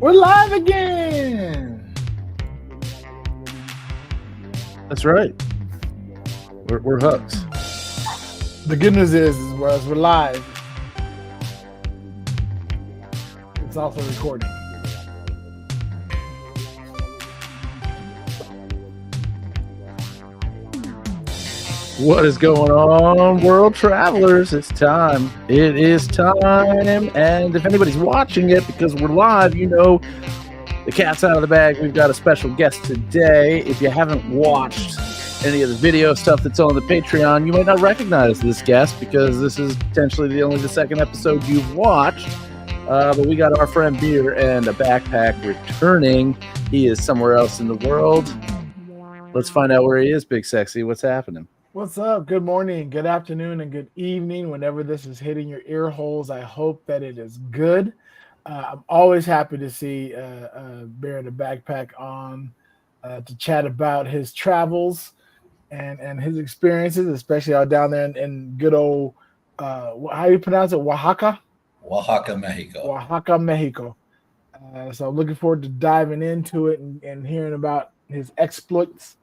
We're live again. That's right. We're hooked. The good news is we're live. It's also recording. What is going on, world travelers? It's time. It is time. And if anybody's watching it because we're live, you know the cat's out of the bag. We've got a special guest today. If you haven't watched any of the video stuff that's on the Patreon, you might not recognize this guest because this is potentially only the second episode you've watched. But we got our friend Beer and a backpack returning. He is somewhere else in the world. Let's find out where he is, Big Sexy. What's happening? What's up? Good morning, good afternoon, and good evening. Whenever this is hitting your ear holes, I hope that it is good. I'm always happy to see Bear in the Backpack on to chat about his travels and his experiences, especially out down there in good old, how do you pronounce it? Oaxaca? Oaxaca, Mexico. Oaxaca, Mexico. So I'm looking forward to diving into it and hearing about his exploits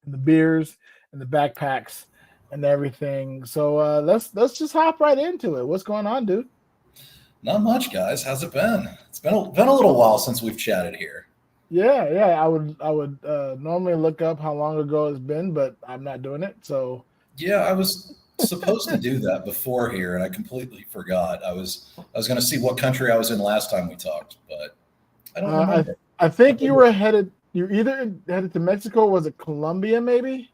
and the beers and the backpacks and everything. So let's just hop right into it. What's going on, dude? Not much, guys. How's it been? It's been a little while since we've chatted here. Yeah. I would normally look up how long ago it's been, but I'm not doing it. So yeah, I was supposed to do that before here, and I completely forgot. I was going to see what country I was in last time we talked, but I don't remember. I think you were headed. You're either headed to Mexico. Or was it Colombia? Maybe.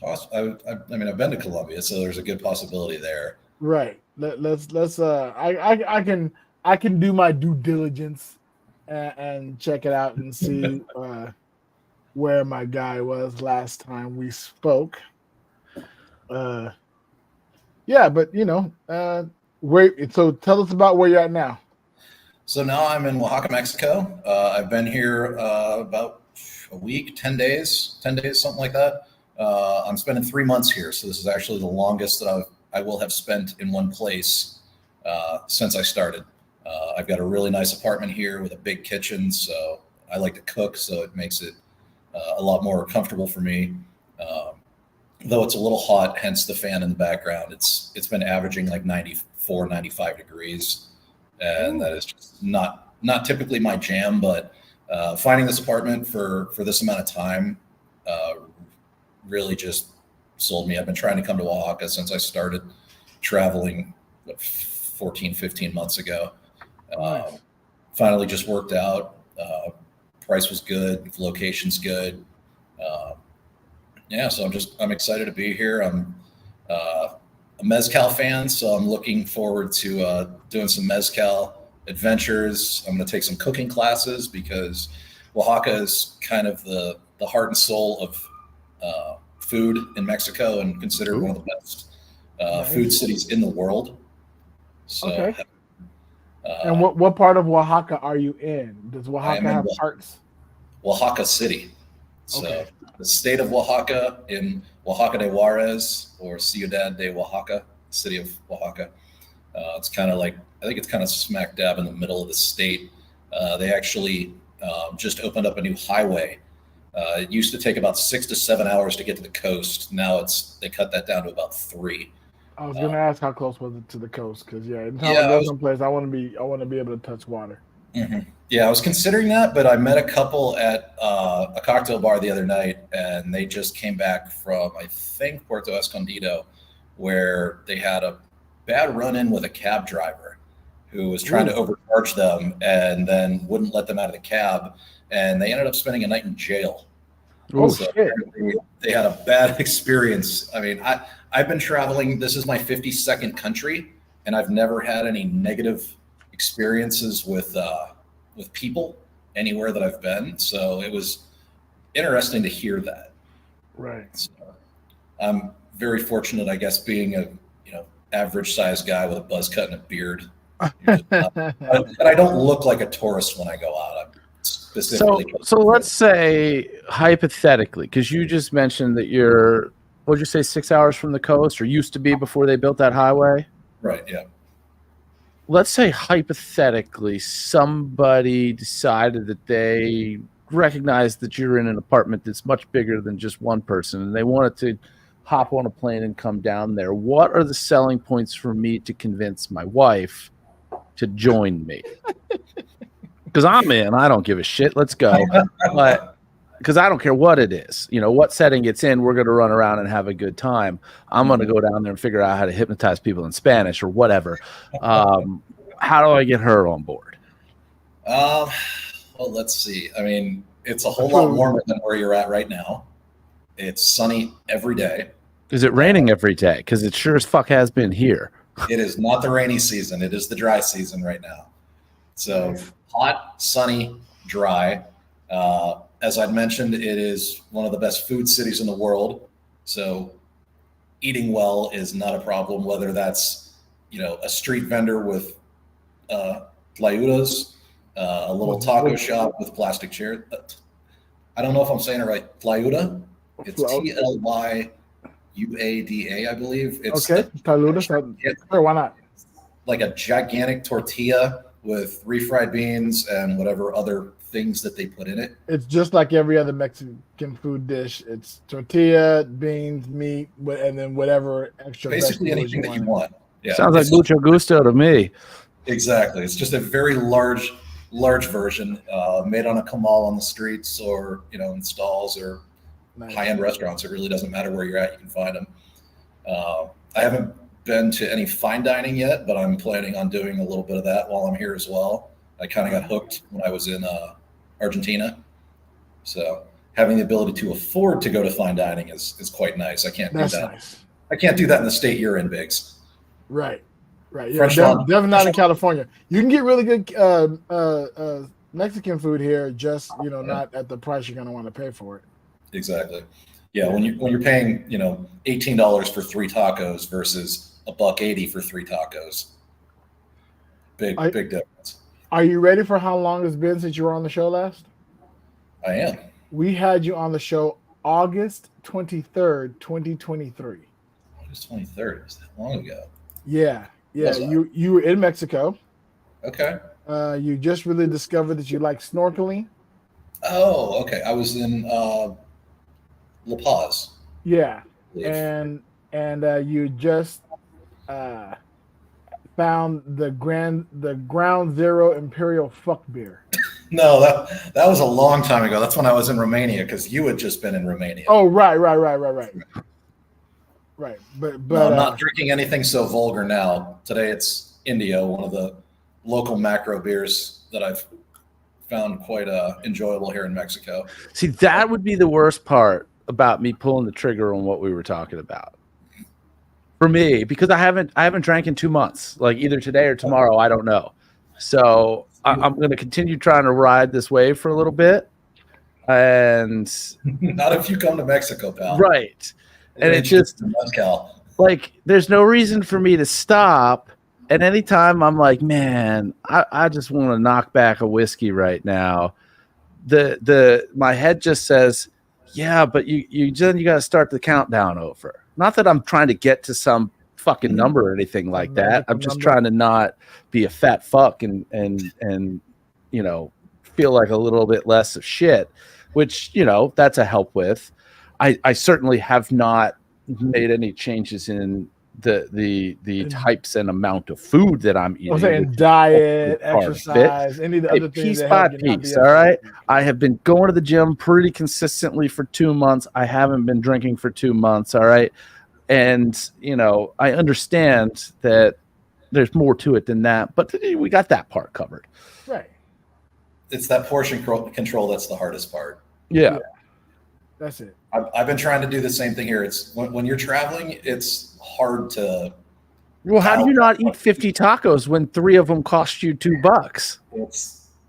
I mean, I've been to Colombia, so there's a good possibility there. Right. Let's. I can do my due diligence and check it out and see where my guy was last time we spoke. Yeah, but wait. So tell us about where you're at now. So now I'm in Oaxaca, Mexico. I've been here about a week, 10 days, something like that. I'm spending 3 months here, so this is actually the longest that I will have spent in one place since I started. I've got a really nice apartment here with a big kitchen, so I like to cook, so it makes it a lot more comfortable for me. Though it's a little hot, hence the fan in the background. It's been averaging like 94, 95 degrees, and that is just not typically my jam. But finding this apartment for this amount of time really just sold me. I've been trying to come to Oaxaca since I started traveling 14, 15 months ago. Finally just worked out. Price was good. Location's good. Yeah, so I'm excited to be here. I'm a mezcal fan, so I'm looking forward to doing some mezcal adventures. I'm going to take some cooking classes because Oaxaca is kind of the heart and soul of food in Mexico and considered one of the best food cities in the world. So, okay. And what part of Oaxaca are you in? Does Oaxaca have parts? Oaxaca City. So okay. The state of Oaxaca in Oaxaca de Juarez, or Ciudad de Oaxaca, city of Oaxaca. It's kind of like, I think it's kind of smack dab in the middle of the state. They actually just opened up a new highway. It used to take about 6 to 7 hours to get to the coast. Now they cut that down to about 3. I was going to ask how close was it to the coast, because anytime I go someplace, I want to be able to touch water. Mm-hmm. Yeah, I was considering that, but I met a couple at a cocktail bar the other night, and they just came back from, I think, Puerto Escondido, where they had a bad run-in with a cab driver who was trying to overcharge them and then wouldn't let them out of the cab, and they ended up spending a night in jail. So they had a bad experience. I mean, I've been traveling. This is my 52nd country, and I've never had any negative experiences with people anywhere that I've been. So it was interesting to hear that. Right. So I'm very fortunate, I guess, being a average sized guy with a buzz cut and a beard. And I don't look like a tourist when I go out. So let's say hypothetically, because you just mentioned that you're, what'd you say, 6 hours from the coast, or used to be before they built that highway? Right. Yeah. let's say hypothetically somebody decided that they recognize that you're in an apartment that's much bigger than just one person and they wanted to hop on a plane and come down there. What are the selling points for me to convince my wife to join me? Because I'm in, I don't give a shit. Let's go. But because I don't care what it is, what setting it's in, we're going to run around and have a good time. I'm going to go down there and figure out how to hypnotize people in Spanish or whatever. How do I get her on board? Well, let's see. I mean, it's a whole lot warmer than where you're at right now. It's sunny every day. Is it raining every day? Because it sure as fuck has been here. It is not the rainy season. It is the dry season right now. So hot, sunny, dry. As I'd mentioned, it is one of the best food cities in the world. So eating well is not a problem, whether that's, a street vendor with tlayudas, a little taco shop with plastic chairs. I don't know if I'm saying it right. Tlayuda. It's Tlyuada, I believe. It's okay. Sure, why not? Like a gigantic tortilla with refried beans and whatever other things that they put in it. It's just like every other Mexican food dish. It's tortilla, beans, meat, and then whatever extra. Basically anything that you want. Yeah. Sounds like mucho gusto to me. Exactly. It's just a very large version made on a comal on the streets or, in stalls or high-end restaurants. It really doesn't matter where you're at. You can find them. I haven't been to any fine dining yet, but I'm planning on doing a little bit of that while I'm here as well. I kind of got hooked when I was in Argentina. So having the ability to afford to go to fine dining is quite nice. I can't do that. Nice. I can't do that in the state you're in, Biggs. Right. Yeah, definitely not in California. You can get really good Mexican food here, just not at the price you're going to want to pay for it. Exactly. Yeah, when you're paying $18 for 3 tacos versus $1.80 for 3 tacos, big difference. Are you ready for how long it's been since you were on the show last? I am. We had you on the show August 23rd, 2023. August 23rd. Was that long ago? Yeah. You were in Mexico. Okay. You just really discovered that you like snorkeling. Oh, okay. I was in La Paz. Yeah, and you just found the Ground Zero Imperial Fuck beer. No, that was a long time ago. That's when I was in Romania because you had just been in Romania. Oh, right. But no, I'm not drinking anything so vulgar now. Today it's Indio, one of the local macro beers that I've found quite enjoyable here in Mexico. See, that would be the worst part about me pulling the trigger on what we were talking about. For me, because I haven't drank in 2 months, like either today or tomorrow, I don't know. So I'm going to continue trying to ride this wave for a little bit. And not if you come to Mexico, pal. Right. And it's just like, there's no reason for me to stop. And anytime I'm like, man, I just want to knock back a whiskey right now. My head just says, yeah, but you got to start the countdown over. Not that I'm trying to get to some fucking number or anything like that. I'm just trying to not be a fat fuck and feel like a little bit less of shit, which, that's a help with. I certainly have not made any changes in the types and amount of food that I'm eating. I'm saying diet, exercise, any of the other things. Piece by piece, all right? I have been going to the gym pretty consistently for 2 months. I haven't been drinking for 2 months, all right? And, I understand that there's more to it than that, but we got that part covered. Right. It's that portion control that's the hardest part. Yeah. That's it. I've been trying to do the same thing here. It's when you're traveling, it's hard to. Well, how do you not eat 50 tacos when 3 of them cost you $2?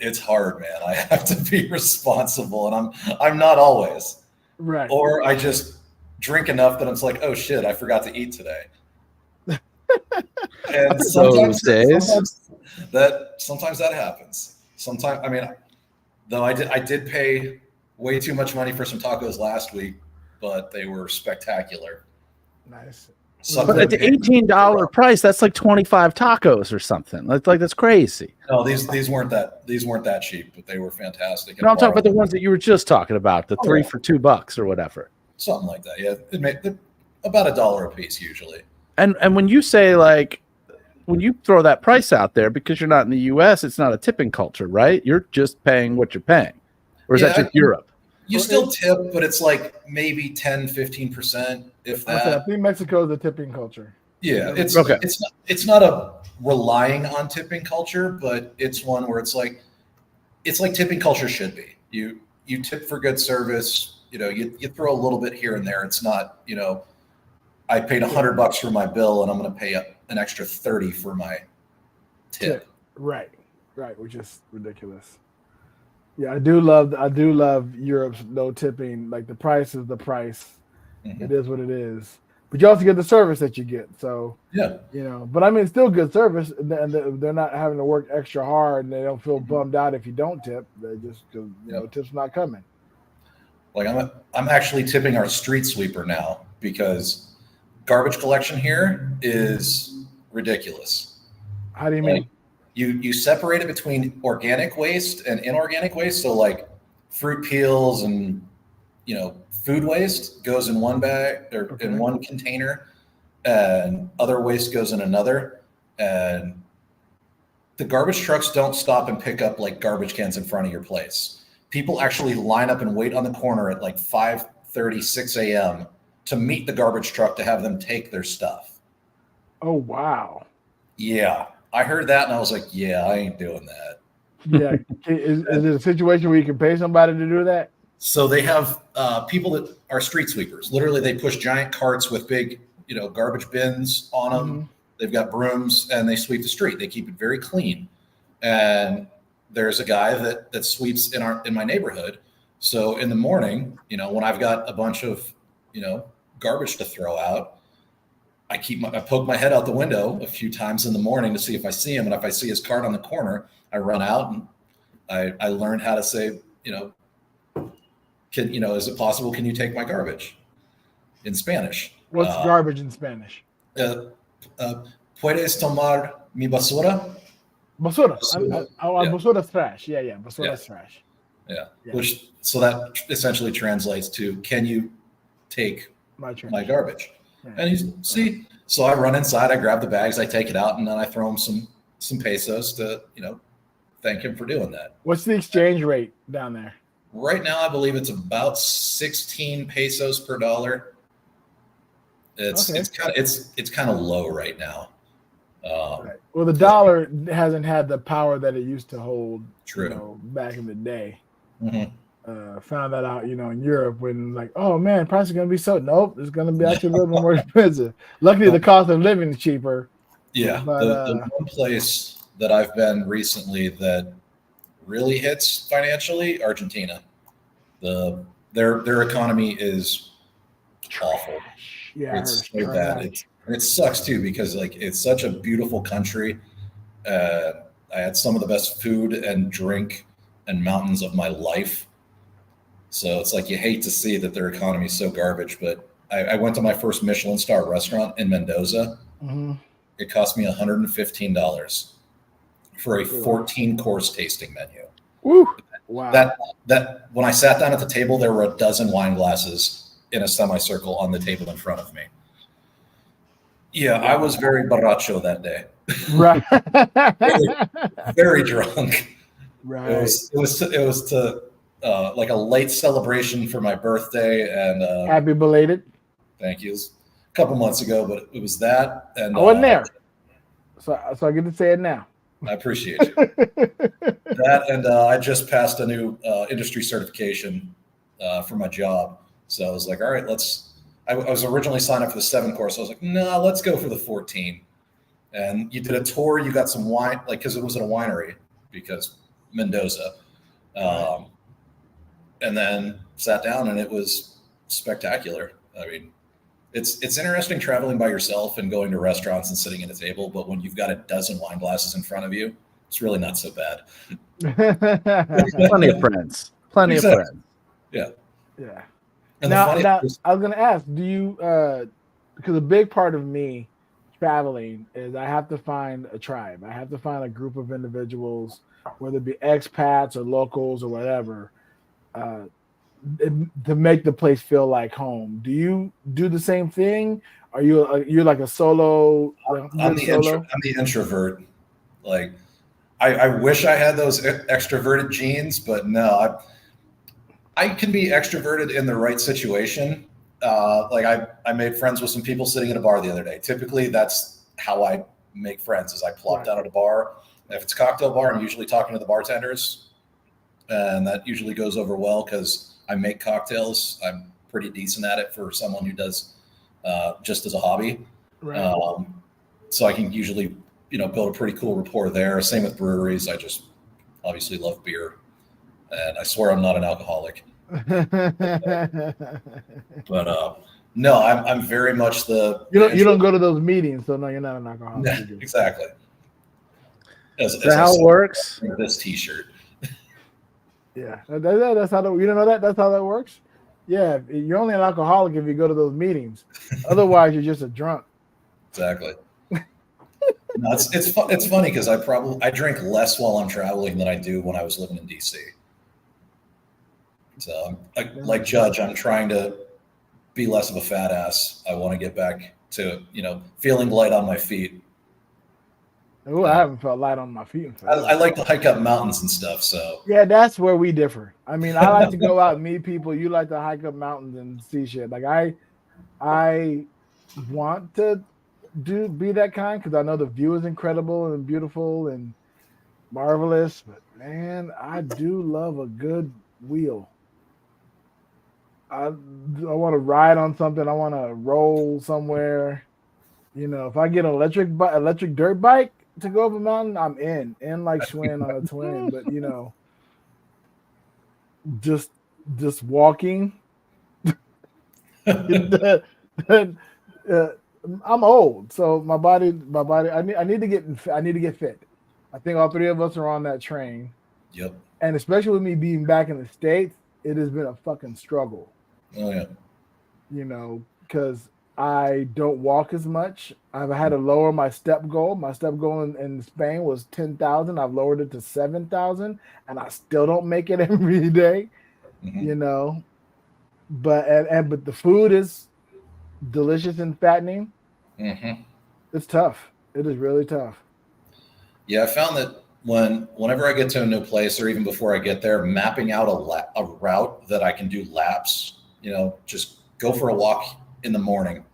It's hard, man. I have to be responsible, and I'm not always. Right. Or I just drink enough that it's like, oh shit, I forgot to eat today. And sometimes that happens. Sometimes, I mean, though I did pay way too much money for some tacos last week, but they were spectacular. Nice. But at the $18 price, that's like 25 tacos or something. That's crazy. No, these weren't that cheap, but they were fantastic. No, I'm talking about the ones that you were just talking about, the three for $2 or whatever. Something like that. Yeah, it made about $1 a piece usually. And when you say when you throw that price out there, because you're not in the U.S., it's not a tipping culture, right? You're just paying what you're paying. Or is that just Europe? You still tip, but it's like maybe 10, 15%, if that. I think Mexico is a tipping culture. Yeah, it's not a relying on tipping culture, but it's one where it's like tipping culture should be. You tip for good service. You throw a little bit here and there. It's not, I paid $100 for my bill and I'm going to pay an extra 30 for my tip. Right, which is ridiculous. Yeah, I do love Europe's no tipping. Like the price is the price. Mm-hmm. It is what it is. But you also get the service that you get. So yeah, But I mean, it's still good service, and they're not having to work extra hard, and they don't feel bummed out if you don't tip. They just because tips not coming. Like I'm actually tipping our street sweeper now because garbage collection here is ridiculous. How do you mean? You separate it between organic waste and inorganic waste. So like fruit peels and food waste goes in one bag or in one container, and other waste goes in another. And the garbage trucks don't stop and pick up like garbage cans in front of your place. People actually line up and wait on the corner at like 5:30, 6 a.m. to meet the garbage truck to have them take their stuff. Oh, wow. Yeah. I heard that and I was like, yeah, I ain't doing that. Yeah. Is it a situation where you can pay somebody to do that? So they have people that are street sweepers. Literally, they push giant carts with big, garbage bins on them. Mm-hmm. They've got brooms and they sweep the street. They keep it very clean. And there's a guy that sweeps in my neighborhood. So in the morning, when I've got a bunch of, garbage to throw out, I poke my head out the window a few times in the morning to see if I see him. And if I see his cart on the corner, I run out and I learned how to say, is it possible? Can you take my garbage in Spanish? What's garbage in Spanish? Puedes tomar mi basura? Basura. Basura is trash. Yeah. Basura is trash. Yeah. So that essentially translates to, can you take my garbage? And so I run inside, I grab the bags, I take it out, and then I throw him some pesos to, thank him for doing that. What's the exchange rate down there? Right now, I believe it's about 16 pesos per dollar. It's kind of low right now. Right. Well, the dollar hasn't had the power that it used to hold. True. Back in the day. Mm-hmm. Found that out, in Europe when like, oh man, price is going to be so. Nope, it's going to be actually a little bit more expensive. Luckily, the cost of living is cheaper. Yeah, but, the one place that I've been recently that really hits financially, Argentina. Their economy is awful. Yeah, it's so bad. It sucks too because like it's such a beautiful country. I had some of the best food and drink and mountains of my life. So it's like you hate to see that their economy is so garbage. But I went to my first Michelin star restaurant in Mendoza. Mm-hmm. It cost me $115 for a 14-course tasting menu. Woo. Wow. That when I sat down at the table, there were a dozen wine glasses in a semicircle on the table in front of me. Yeah, I was very borracho that day. Right. very, very drunk. Right. It was to like a late celebration for my birthday and happy belated. Thank you. It was a couple months ago, but it was that and I wasn't there. So I get to say it now. I appreciate you. That and I just passed a new industry certification for my job. So I was like, all right, I was originally signed up for the 7-course. I was like, no, let's go for the 14. And you did a tour. You got some wine, like, because it was at a winery, because Mendoza. And then sat down, and it was spectacular. I mean, it's interesting traveling by yourself and going to restaurants and sitting at a table, but when you've got a dozen wine glasses in front of you, it's really not so bad. Plenty of friends. Plenty of friends. Yeah. Yeah. And now I was going to ask, do you because a big part of me traveling is I have to find a tribe. I have to find a group of individuals, whether it be expats or locals or whatever, uh, to make the place feel like home. Do you do the same thing? Are you're like a solo, like good solo? I'm the introvert. Like I wish I had those extroverted genes, but no, I can be extroverted in the right situation. Like I made friends with some people sitting at a bar the other day. Typically, that's how I make friends. Is I plop Right. down at a bar. If it's a cocktail bar, I'm usually talking to the bartenders, and that usually goes over well because I make cocktails. I'm pretty decent at it for someone who does just as a hobby. Right. So I can usually, build a pretty cool rapport there. Same with breweries. I just obviously love beer, and I swear I'm not an alcoholic. But no, I'm very much you don't go to those meetings, so no, you're not an alcoholic. exactly. As how it works? This T-shirt. Yeah, that's how you don't know that. That's how that works. Yeah, you're only an alcoholic if you go to those meetings. Otherwise, you're just a drunk. Exactly. No, it's funny because I drink less while I'm traveling than I do when I was living in DC. So, like Judge, I'm trying to be less of a fat ass. I want to get back to feeling light on my feet. Oh, I haven't felt light on my feet. I like to hike up mountains and stuff. So yeah, that's where we differ. I mean, I like to go out and meet people. You like to hike up mountains and see shit. Like I want to be that kind because I know the view is incredible and beautiful and marvelous. But man, I do love a good wheel. I want to ride on something. I want to roll somewhere. If I get an electric dirt bike to go up a mountain, I'm in like Schwinn on a twin. But just walking. I'm old, so my body. I need to get fit. I think all three of us are on that train. Yep. And especially with me being back in the States, it has been a fucking struggle. Oh yeah. Because I don't walk as much. I've had to lower my step goal. My step goal in Spain was 10,000. I've lowered it to 7,000, and I still don't make it every day. Mm-hmm. But the food is delicious and fattening. Mm-hmm. It's tough. It is really tough. Yeah, I found that whenever I get to a new place, or even before I get there, mapping out a route that I can do laps. Just go for a walk in the morning.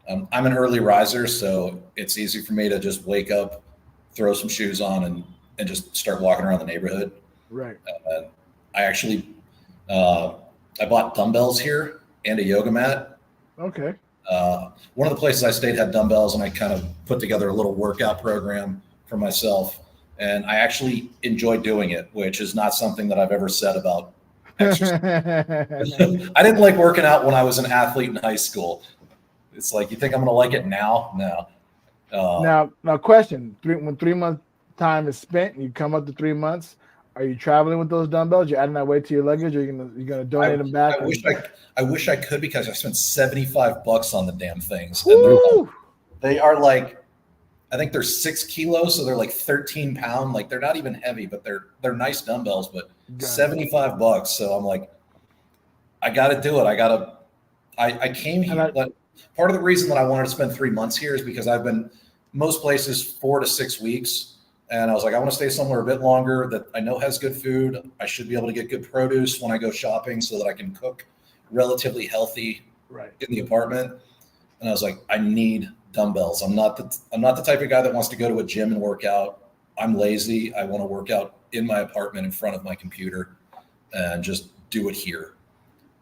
I'm an early riser, so it's easy for me to just wake up, throw some shoes on, and just start walking around the neighborhood. Right. I actually I bought dumbbells here and a yoga mat. Okay. One of the places I stayed had dumbbells, and I kind of put together a little workout program for myself. And I actually enjoy doing it, which is not something that I've ever said about exercise. I didn't like working out when I was an athlete in high school. It's like, you think I'm going to like it now? No. Now, question: when 3 months time is spent, and you come up to 3 months, are you traveling with those dumbbells? You're adding that weight to your luggage, or you're gonna donate them back? I wish I could, because I spent $75 on the damn things. And they are like, I think they're 6 kilos, so they're like 13 pound. Like, they're not even heavy, but they're nice dumbbells. But $75. So I'm like, I got to do it. I came here. But part of the reason that I wanted to spend 3 months here is because I've been most places 4 to 6 weeks. And I was like, I want to stay somewhere a bit longer that I know has good food. I should be able to get good produce when I go shopping so that I can cook relatively healthy in the apartment. And I was like, I need dumbbells. I'm not the type of guy that wants to go to a gym and work out. I'm lazy. I want to work out in my apartment in front of my computer and just do it here.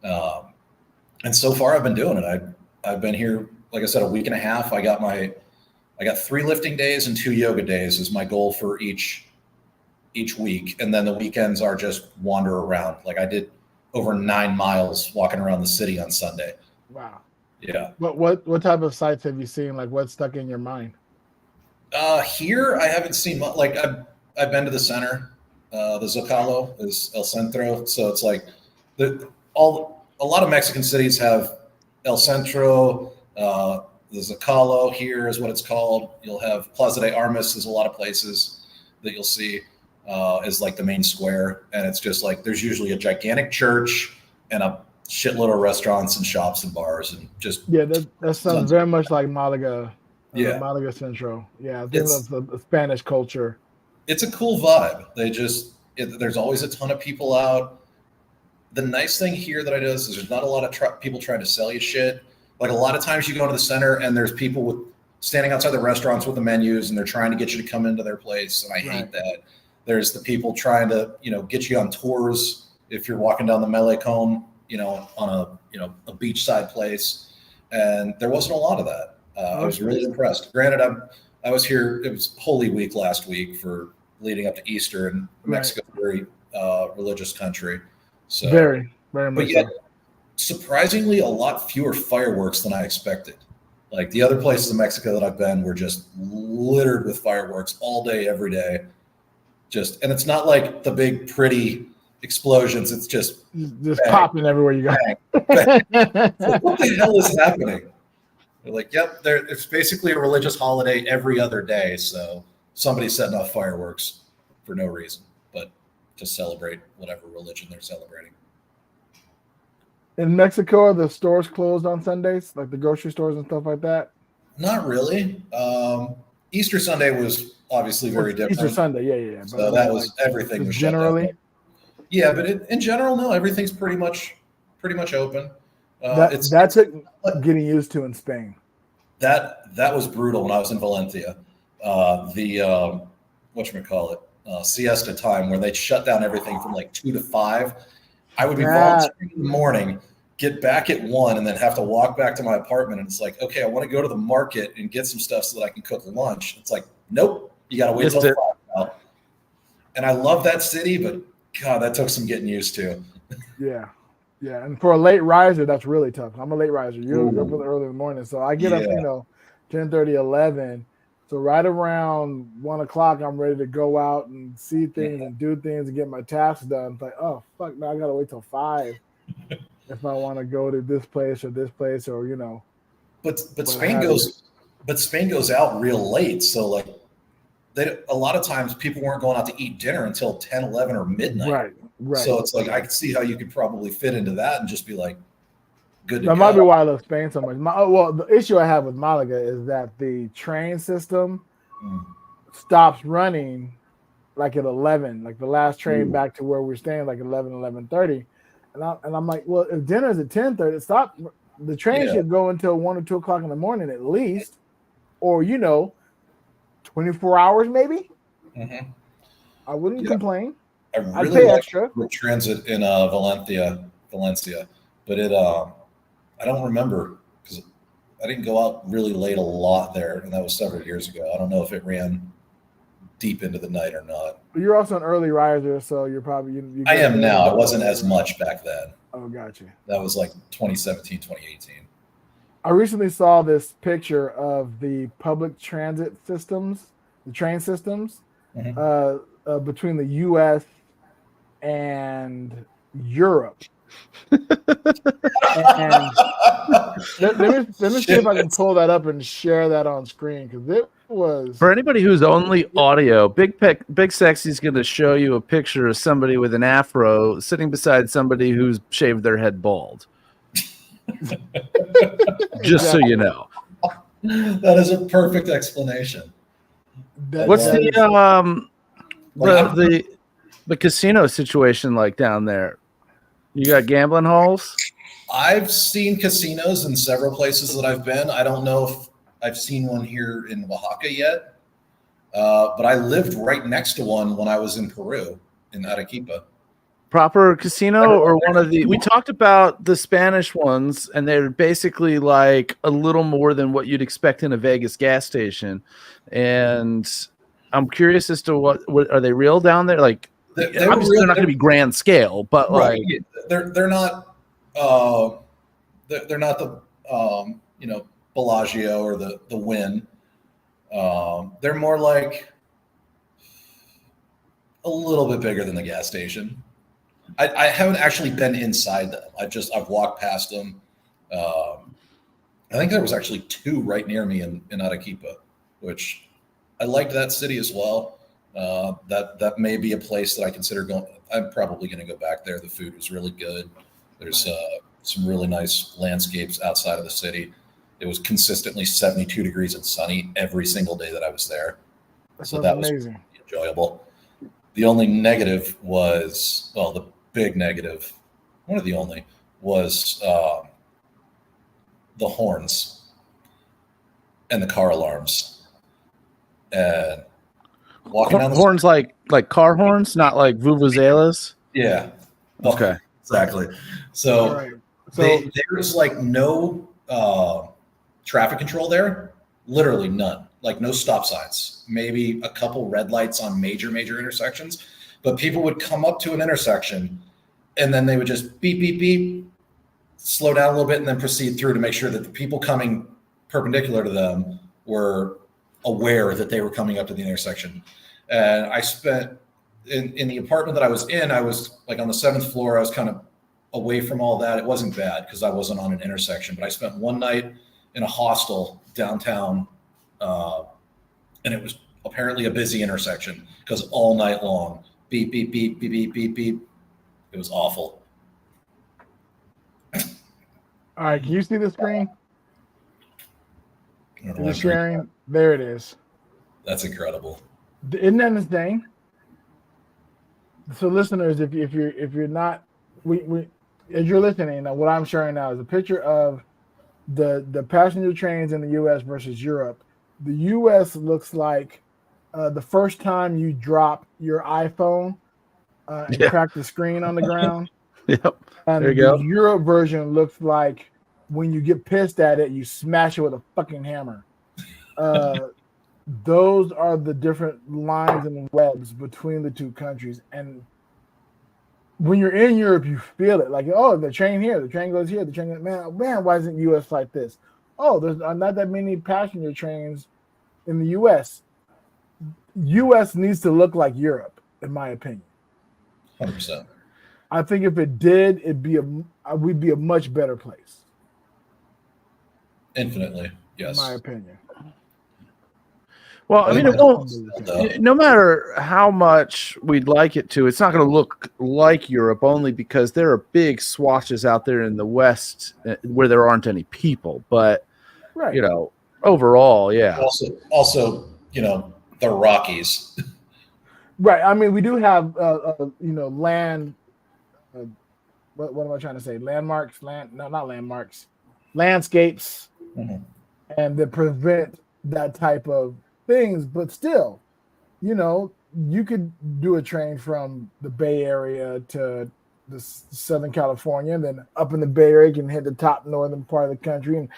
And so far I've been doing it. I've been here, like I said, a week and a half. I got 3 lifting days and 2 yoga days is my goal for each week. And then the weekends are just wander around. Like, I did over 9 miles walking around the city on Sunday. Wow. Yeah. What type of sites have you seen? Like, what's stuck in your mind? Here, I haven't seen much. Like, I've been to the center. The Zocalo is El Centro. So it's like a lot of Mexican cities have El Centro, the Zocalo here is what it's called. You'll have Plaza de Armas. There's a lot of places that you'll see is like the main square, and it's just like there's usually a gigantic church and a shitload of restaurants and shops and bars and just that sounds very much like Malaga. Yeah. Malaga Central. Yeah, I think that's the Spanish culture. It's a cool vibe. There's always a ton of people out. The nice thing here that I do is there's not a lot of people trying to sell you shit. Like a lot of times you go to the center and there's people standing outside the restaurants with the menus and they're trying to get you to come into their place. And I hate that. There's the people trying to, get you on tours if you're walking down the Malecón, on a beachside place. And there wasn't a lot of that. I was really impressed. Granted, I was here. It was Holy Week last week for leading up to Easter, and Mexico, very religious country. So very much. But yet, surprisingly, a lot fewer fireworks than I expected. Like the other places in Mexico that I've been were just littered with fireworks all day, every day. And it's not like the big, pretty explosions. It's just bang, popping everywhere you go. Bang, bang. So what the hell is happening? They're like, yep, it's basically a religious holiday every other day. So somebody's setting off fireworks for no reason, but to celebrate whatever religion they're celebrating. In Mexico, are the stores closed on Sundays, like the grocery stores and stuff like that? Not really. Easter Sunday was obviously very different. Easter Sunday, yeah. So that was everything was generally. Yeah, but in general, no, everything's pretty much open. That took getting used to in Spain. That was brutal when I was in Valencia. The whatchamacallit, siesta time where they'd shut down everything from like 2 to 5. I would be volunteering in the morning, get back at 1, and then have to walk back to my apartment. And it's like, okay, I want to go to the market and get some stuff so that I can cook lunch. It's like, nope, you got to wait till 5 now. And I love that city, but God, that took some getting used to. Yeah. And for a late riser, that's really tough. I'm a late riser. You're really early in the morning. So I get up, 10:30, 11. So right around 1 o'clock, I'm ready to go out and see things and do things and get my tasks done. It's like, oh, fuck, now I got to wait till 5 if I want to go to this place or, But Spain goes out real late. So like a lot of times people weren't going out to eat dinner until 10, 11 or midnight. Right. So it's like I could see how you could probably fit into that and just be like, good to go. That might be why I love Spain so much. The issue I have with Malaga is that the train system stops running like at 11, like the last train back to where we're staying, like 11, 11:30. And I'm like, well, if dinner's at 10:30, stop. The train should go until 1 or 2 o'clock in the morning at least, or 24 hours maybe. Mm-hmm. I wouldn't complain. I'd pay extra. The transit in Valencia, but I don't remember because I didn't go out really late a lot there, and that was several years ago. I don't know if it ran deep into the night or not. But you're also an early riser, so you're probably. I am now. I wasn't as much back then. Oh, gotcha. That was like 2017, 2018. I recently saw this picture of the public transit systems, the train systems, between the U.S. and Europe. And let me see if I can pull that up and share that on screen, because it was, for anybody who's only audio, Big Sexy is going to show you a picture of somebody with an afro sitting beside somebody who's shaved their head bald. Just so you know. That is a perfect explanation. What's the casino situation like down there? You got gambling halls? I've seen casinos in several places that I've been. I don't know if I've seen one here in Oaxaca yet, but I lived right next to one when I was in Peru, in Arequipa. Proper casino or one of the? We talked about the Spanish ones, and they're basically like a little more than what you'd expect in a Vegas gas station. And I'm curious as to what are they real down there? Like, obviously they're not going to be grand scale, but right. like they're not they're not the Bellagio or the Wynn. They're more like a little bit bigger than the gas station. I haven't actually been inside them. I've walked past them. I think there was actually 2 right near me in Arequipa, which I liked that city as well. That may be a place that I consider going. I'm probably going to go back there. The food was really good. There's some really nice landscapes outside of the city. It was consistently 72 degrees and sunny every single day that I was there. That So sounds that was amazing. enjoyable. The only negative was, well, the big negative, one of the only, was the horns and the car alarms. And walking down the Horns like car horns, not like vuvuzelas. Yeah. Okay. Exactly. So, Right. So there's like no traffic control there, literally none. Like no stop signs, maybe a couple red lights on major intersections, but people would come up to an intersection and then they would just beep, beep, beep, slow down a little bit and then proceed through to make sure that the people coming perpendicular to them were aware that they were coming up to the intersection. And I spent in the apartment that I was in, I was like on the 7th floor. I was kind of away from all that. It wasn't bad because I wasn't on an intersection, but I spent one night in a hostel downtown, and it was apparently a busy intersection because all night long, beep, beep, beep, beep, beep, beep, beep. It was awful. all right, can you see the screen? Is it sharing? There it is. That's incredible. Isn't that insane? So, listeners, if you're not, we as you're listening, what I'm sharing now is a picture of the passenger trains in the U.S. versus Europe. The U.S. looks like the first time you drop your iPhone and crack the screen on the ground. Yep. And there you go. The Europe version looks like when you get pissed at it, you smash it with a fucking hammer. Those are the different lines and webs between the two countries. And when you're in Europe, you feel it. Like, oh, the train here, the train goes here, the train goes, man, why isn't U.S. like this? Oh, there's not that many passenger trains in the U.S. U.S. needs to look like Europe, in my opinion. 100%. I think if it did, we'd be a much better place. Infinitely, yes. In my opinion. Well, I mean, it won't. No matter how much we'd like it to, it's not going to look like Europe only because there are big swatches out there in the West where there aren't any people. But right, you know, overall, yeah. Also, you know, the Rockies. Right. I mean, we do have land. What am I trying to say? Landmarks, not landmarks, landscapes, and that prevent that type of things. But still, you could do a train from the Bay Area to the Southern California, and then up in the Bay Area, you can hit the top northern part of the country, and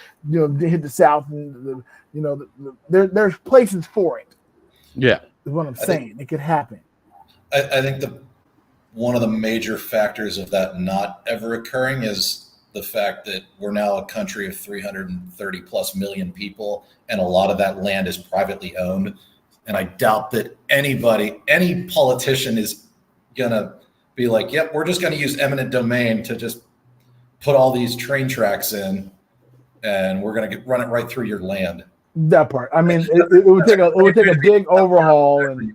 hit the south, and there's places for it. Yeah, is what I'm saying. It could happen. I think one of the major factors of that not ever occurring is the fact that we're now a country of 330 plus million people, and a lot of that land is privately owned. And I doubt that any politician is going to be like, yep, we're just going to use eminent domain to just put all these train tracks in, and we're going to run it right through your land. That part. I mean, it would take a big overhaul, and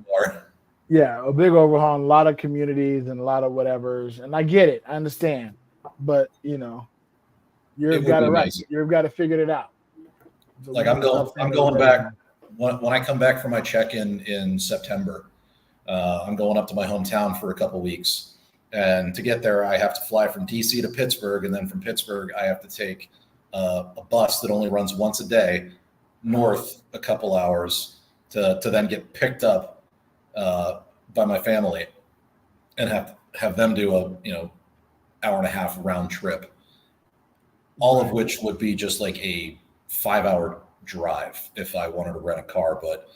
a big overhaul in a lot of communities and a lot of whatevers. And I get it, I understand, but you've got it right. You've got to figure it out. So like I'm going back when I come back from my check-in in September. I'm going up to my hometown for a couple weeks, and to get there, I have to fly from DC to Pittsburgh, and then from Pittsburgh, I have to take a bus that only runs once a day north a couple hours to then get picked up by my family and have them do a hour and a half round trip, all of which would be just like a 5-hour drive if I wanted to rent a car. But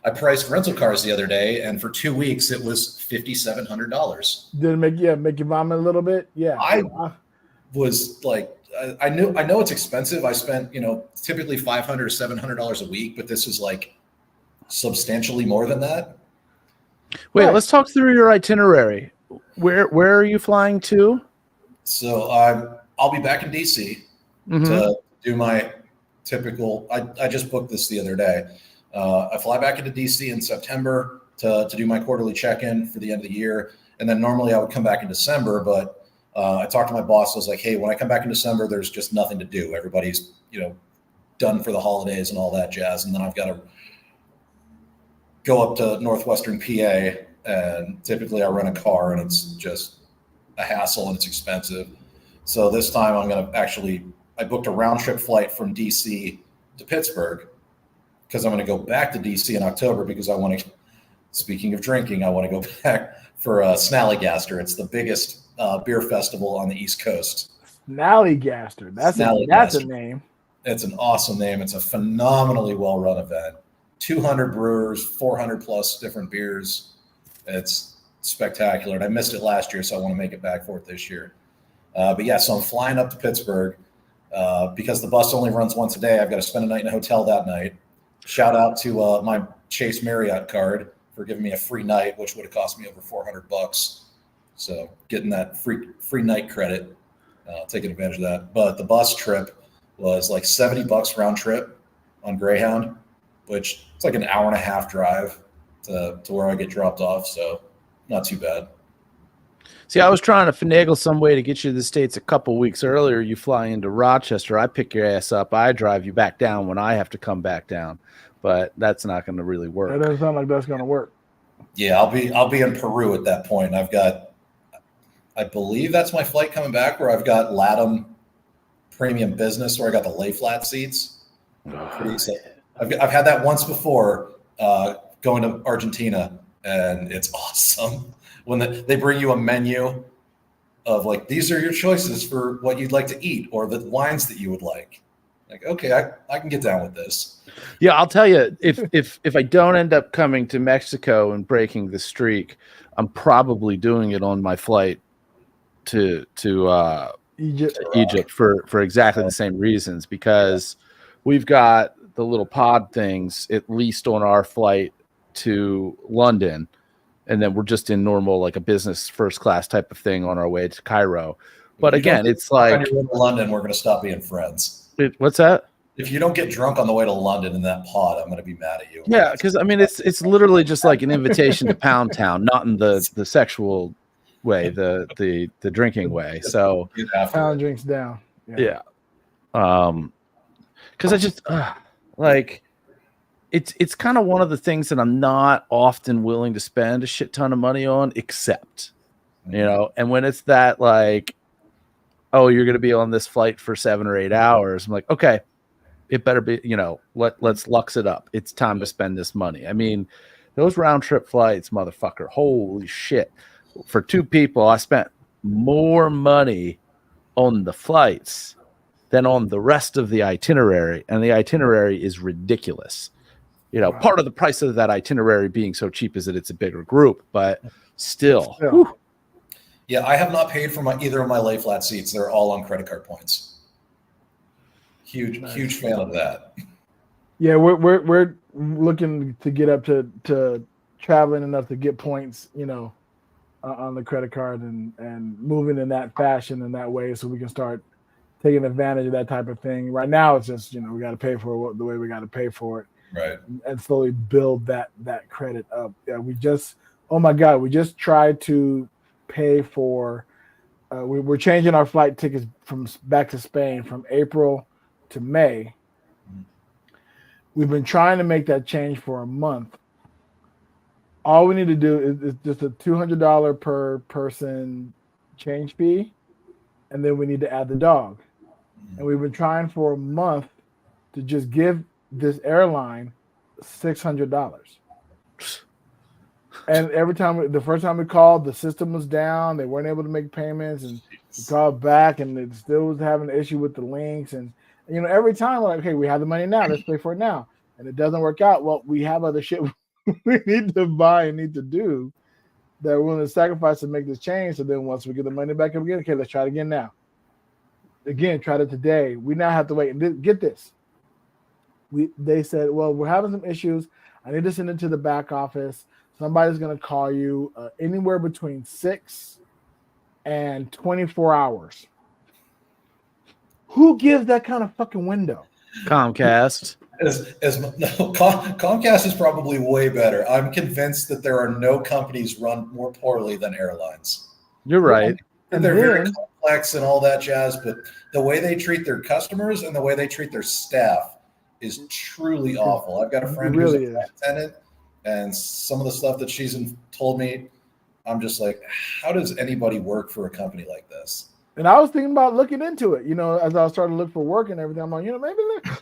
I priced rental cars the other day, and for 2 weeks it was $5,700. Did it make you vomit a little bit? Yeah, I was like, I know it's expensive. I spent typically $500 or $700 a week, but this is like substantially more than that. Wait, let's talk through your itinerary. Where are you flying to? So I'll be back in DC to do my typical. I just booked this the other day. I fly back into DC in September to do my quarterly check-in for the end of the year, and then normally I would come back in December. But I talked to my boss. I was like, "Hey, when I come back in December, there's just nothing to do. Everybody's done for the holidays and all that jazz, and then I've got to go up to northwestern PA, and typically I rent a car, and it's just a hassle and it's expensive. So this time I booked a round trip flight from DC to Pittsburgh because I'm going to go back to DC in October because speaking of drinking, I want to go back for Snallygaster. It's the biggest beer festival on the East Coast. Snallygaster. That's a name. It's an awesome name. It's a phenomenally well-run event. 200 brewers, 400 plus different beers. It's spectacular. And I missed it last year, so I want to make it back for it this year. But yeah, so I'm flying up to Pittsburgh because the bus only runs once a day. I've got to spend a night in a hotel that night. Shout out to my Chase Marriott card for giving me a free night, which would have cost me over $400. So getting that free night credit, taking advantage of that. But the bus trip was like $70 round trip on Greyhound, which it's like an hour and a half drive to where I get dropped off. So not too bad. See, I was trying to finagle some way to get you to the States a couple weeks earlier. You fly into Rochester. I pick your ass up. I drive you back down when I have to come back down. But that's not going to really work. That doesn't sound like that's going to work. Yeah, I'll be in Peru at that point. I believe that's my flight coming back where I've got LATAM Premium Business where I got the lay flat seats. I've had that once before going to Argentina, and it's awesome when they bring you a menu of like, these are your choices for what you'd like to eat or the wines that you would like. Like, okay, I can get down with this. Yeah, I'll tell you, if I don't end up coming to Mexico and breaking the streak, I'm probably doing it on my flight to Egypt for exactly the same reasons, because we've got the little pod things at least on our flight to London, and then we're just in normal, like a business first class type of thing on our way to Cairo. But again, it's like when you're in London, we're going to stop being friends. What's that? If you don't get drunk on the way to London in that pod, I'm going to be mad at you. Yeah, because I mean, it's literally just like an invitation to Pound Town, not in the sexual way, the drinking way. So Pound drinks down. Yeah. Because I just like it's kind of one of the things that I'm not often willing to spend a shit ton of money on, except and when it's that like, oh, you're going to be on this flight for 7 or 8 hours. I'm like, okay, it better be, let's lux it up. It's time to spend this money. I mean, those round trip flights, motherfucker, holy shit. For 2 people, I spent more money on the flights than on the rest of the itinerary. And the itinerary is ridiculous. Wow. Part of the price of that itinerary being so cheap is that it's a bigger group, but still. Yeah, I have not paid for either of my lay flat seats. They're all on credit card points. Huge fan of that. Yeah, we're looking to get up to traveling enough to get points, on the credit card and moving in that fashion in that way, so we can start taking advantage of that type of thing. Right now, it's just we got to pay for it the way we got to pay for it, right? And slowly build that credit up. Yeah, we just tried to pay for. We're changing our flight tickets from back to Spain from April to May. We've been trying to make that change for a month. All we need to do is just a $200 per person change fee, and then we need to add the dog. And we've been trying for a month to just give this airline $600. And the first time we called, the system was down. They weren't able to make payments, and we called back, and it still was having an issue with the links. And every time we're like, "Okay, we have the money now. Let's pay for it now." And it doesn't work out. Well, we have other shit we need to buy and need to do that we're willing to sacrifice to make this change. So then once we get the money back up again, okay, let's try it again now. Again, tried it today. We now have to wait. And get this. They said, well, we're having some issues. I need to send it to the back office. Somebody's going to call you anywhere between 6 and 24 hours. Who gives that kind of fucking window? Comcast. Comcast is probably way better. I'm convinced that there are no companies run more poorly than airlines. You're right. And they're very complex and all that jazz, but the way they treat their customers and the way they treat their staff is truly awful. I've got a friend who's a flight attendant, and some of the stuff that she's told me, I'm just like, how does anybody work for a company like this? And I was thinking about looking into it, as I was starting to look for work and everything. I'm like, maybe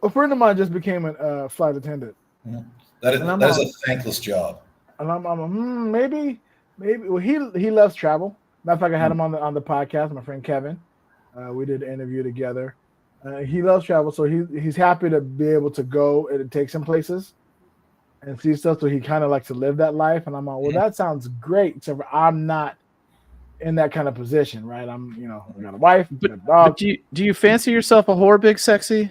a friend of mine just became a flight attendant. Yeah. That is a thankless job. And I'm maybe. Well, he loves travel. Matter of fact, I had him on the podcast. My friend Kevin, we did an interview together. He loves travel, so he's happy to be able to go and take some places and see stuff. So he kind of likes to live that life. And I'm like, well, that sounds great. Except for I'm not in that kind of position, right? I'm, I got a wife, got a dog. But do you fancy yourself a whore, Big Sexy?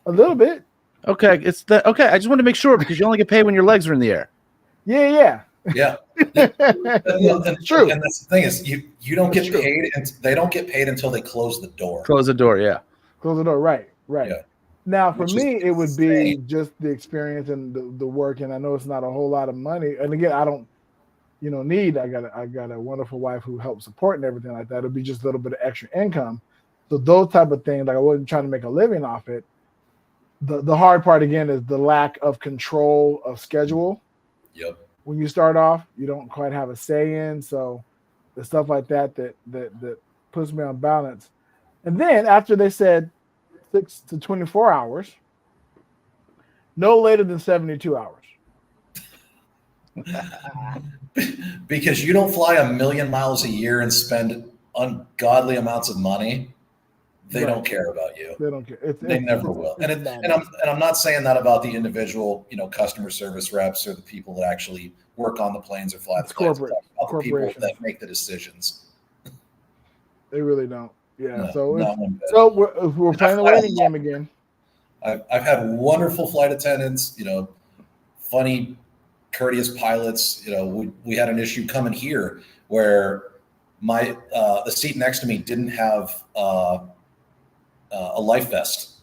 A little bit. Okay, okay. I just want to make sure because you only get paid when your legs are in the air. Yeah. That's true. And that's the thing is you don't get paid, and they don't get paid until they close the door. Close the door, yeah. Close the door, right. Yeah. Now, for me, it would be just the experience and the work, and I know it's not a whole lot of money. And again, I don't, need. I got a wonderful wife who helps support and everything like that. It'll be just a little bit of extra income. So those type of things, like I wasn't trying to make a living off it. The hard part again is the lack of control of schedule. Yep. When you start off, you don't quite have a say in. So the stuff like that puts me on balance. And then after they said 6 to 24 hours, no later than 72 hours. Because you don't fly 1 million miles a year and spend ungodly amounts of money. They don't care about you. They don't care. They never will. And I'm not saying that about the individual, customer service reps or the people that actually work on the planes or fly the planes. About the people that make the decisions. They really don't. Yeah. No, so we're playing the waiting game again. I've had wonderful flight attendants. Funny, courteous pilots. We had an issue coming here where the seat next to me didn't have a life vest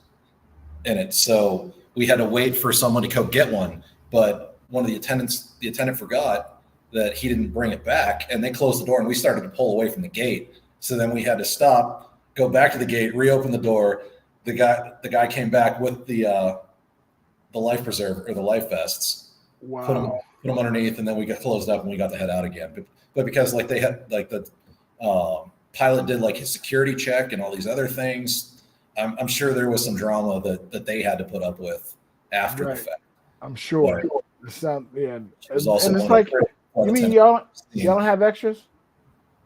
in it, so we had to wait for someone to go get one. But one of the attendant forgot that he didn't bring it back, and they closed the door, and we started to pull away from the gate. So then we had to stop, go back to the gate, reopen the door. The guy came back with the life preserver or the life vests. Wow. Put them underneath, and then we got closed up, and we got to head out again. But because they had the pilot did his security check and all these other things. I'm sure there was some drama that they had to put up with after the fact. I'm sure. But and it's like, you mean y'all don't have extras?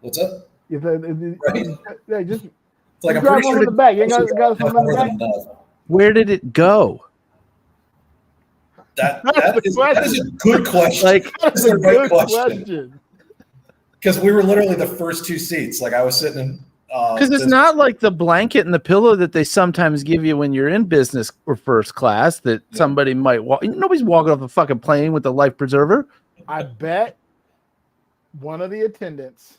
What's up? Right. Yeah, just it's like I'm grab pretty one sure in the back. You got something in the back. Where did it go? That is a good question. That's a good question. Because we were literally the first two seats. I was sitting in. Because it's not like the blanket and the pillow that they sometimes give you when you're in business or first class that somebody might walk. Nobody's walking off a fucking plane with a life preserver. I bet one of the attendants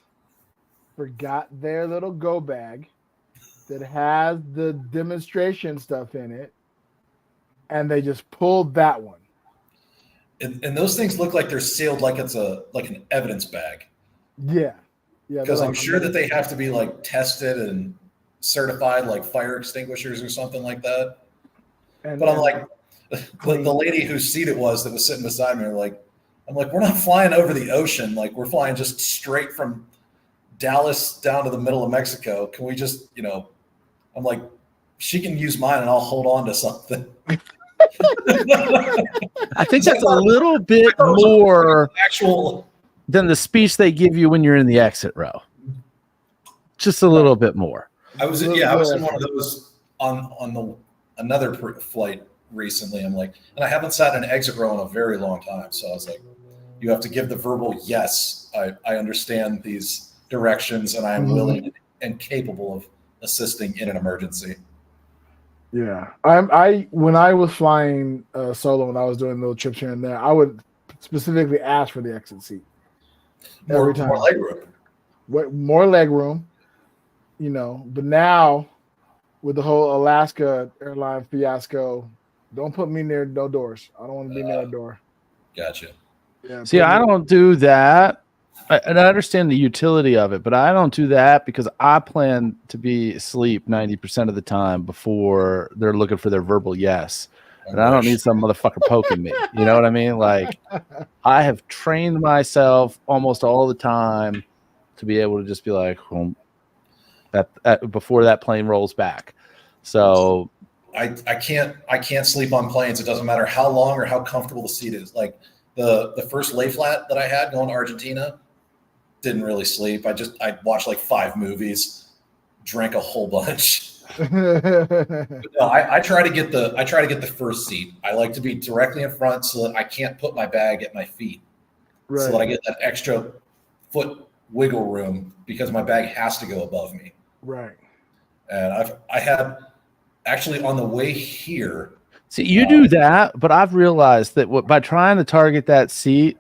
forgot their little go bag that has the demonstration stuff in it, and they just pulled that one. And those things look like they're sealed like it's an evidence bag. Yeah. Because I'm sure that they have to be tested and certified like fire extinguishers or something like that. But I'm like, the lady whose seat it was that was sitting beside me, I'm like, we're not flying over the ocean. We're flying just straight from Dallas down to the middle of Mexico. Can we just, I'm like, she can use mine and I'll hold on to something. I think that's a little bit more actual than the speech they give you when you're in the exit row. Just a little bit more. I was in one of those on another flight recently. I'm like, and I haven't sat in an exit row in a very long time. So I was like, you have to give the verbal yes. I understand these directions and I am willing and capable of assisting in an emergency. Yeah. When I was flying solo, when I was doing little trips here and there, I would specifically ask for the exit seat. Every time. More leg room. More leg room, but now with the whole Alaska airline fiasco, don't put me near no doors. I don't want to be near a door. Gotcha. Yeah. See, I don't do that. And I understand the utility of it, but I don't do that because I plan to be asleep 90% of the time before they're looking for their verbal yes. And I don't need some motherfucker poking me. You know what I mean? Like, I have trained myself almost all the time to be able to just be like, before that plane rolls back. So I can't sleep on planes. It doesn't matter how long or how comfortable the seat is. Like the first lay flat that I had going to Argentina, didn't really sleep. I watched like 5 movies, drank a whole bunch. No, I try to get the first seat. I like to be directly in front so that I can't put my bag at my feet. Right. So that I get that extra foot wiggle room because my bag has to go above me. Right. And I had actually on the way here. See, you do that, but I've realized that by trying to target that seat,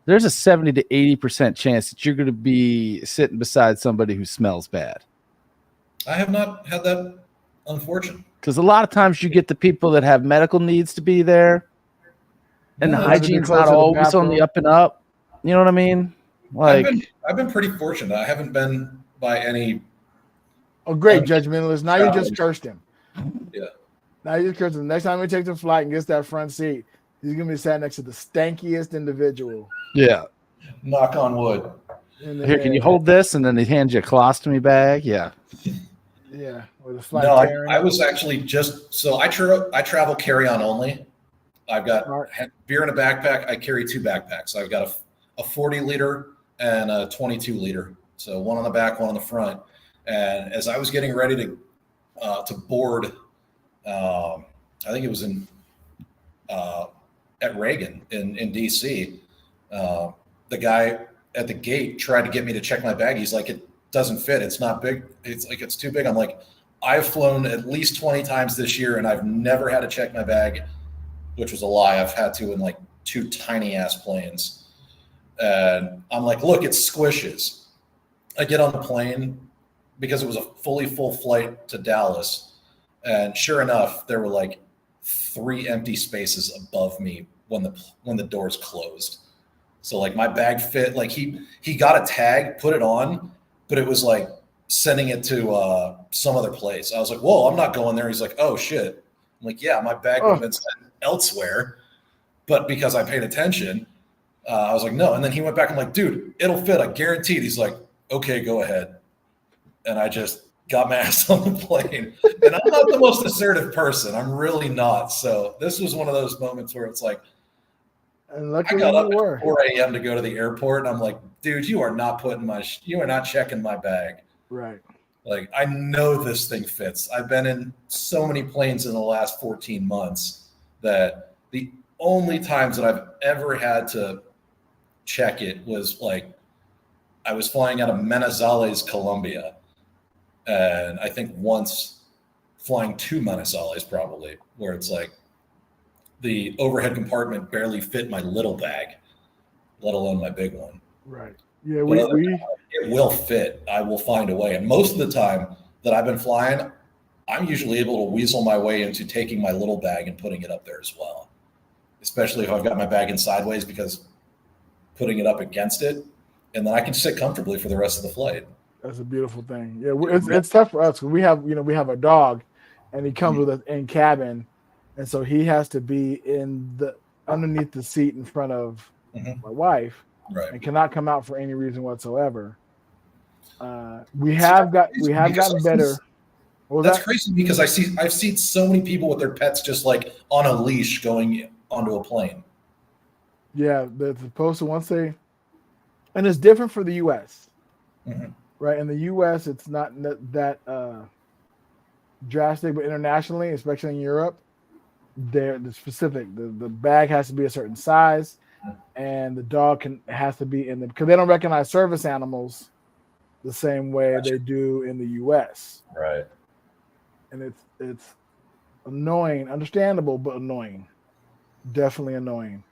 there's a 70 to 80% chance that you're going to be sitting beside somebody who smells bad. I have not had that unfortunate. Because a lot of times you get the people that have medical needs to be there, and the hygiene's not always on the up and up. You know what I mean? Like, I've been pretty fortunate. I haven't been by any. Oh, great, judgmentalist. Now you just cursed him. Yeah. Now you just cursed him. Next time he takes a flight and gets that front seat, he's going to be sat next to the stankiest individual. Yeah. Knock on wood. Here, can you hold this? And then he hands you a colostomy bag. Yeah. Yeah. With a flight. No, I was actually I travel carry on only. I've got beer in a backpack. I carry 2 backpacks. I've got a 40 liter and a 22 liter. So one on the back, one on the front. And as I was getting ready to board, I think it was at Reagan in DC, the guy at the gate tried to get me to check my bag. He's like, it doesn't fit. It's not big. It's like, it's too big. I'm like, I've flown at least 20 times this year and I've never had to check my bag, which was a lie. I've had to in like 2 tiny ass planes. And I'm like, look, it squishes. I get on the plane because it was a fully full flight to Dallas. And sure enough, there were like 3 empty spaces above me when the doors closed. So like my bag fit, like he got a tag, put it on, but it was like sending it to some other place. I was like, whoa, I'm not going there. He's like, oh shit. I'm like, yeah, my bag would have been sent elsewhere, but because I paid attention, I was like, no. And then he went back. I'm like, dude, it'll fit. I guarantee it. He's like, okay, go ahead. And I just got my ass on the plane. And I'm not the most assertive person. I'm really not. So this was one of those moments where it's like, and I got up at 4 a.m. to go to the airport, and I'm like, dude, you are not checking my bag. Right. Like, I know this thing fits. I've been in so many planes in the last 14 months that the only times that I've ever had to check it was like, I was flying out of Manizales, Colombia. And I think once flying to Manizales probably, where it's like, the overhead compartment barely fit my little bag, let alone my big one. Right. Yeah, it will fit. I will find a way. And most of the time that I've been flying, I'm usually able to weasel my way into taking my little bag and putting it up there as well. Especially if I've got my bag in sideways, because putting it up against it, and then I can sit comfortably for the rest of the flight. That's a beautiful thing. Yeah, it's tough for us because we have a dog, and he comes with us in cabin. And so he has to be underneath the seat in front of my wife, right, and cannot come out for any reason whatsoever. We have gotten better. That's crazy because I've seen so many people with their pets just like on a leash going onto a plane. Yeah, they're supposed to and it's different for the U.S. Right? In the U.S., it's not that drastic, but internationally, especially in Europe, the specific. The bag has to be a certain size, and the dog has to be in the, because they don't recognize service animals the same way they do in the U.S. Right. And it's annoying, understandable, but annoying. Definitely annoying.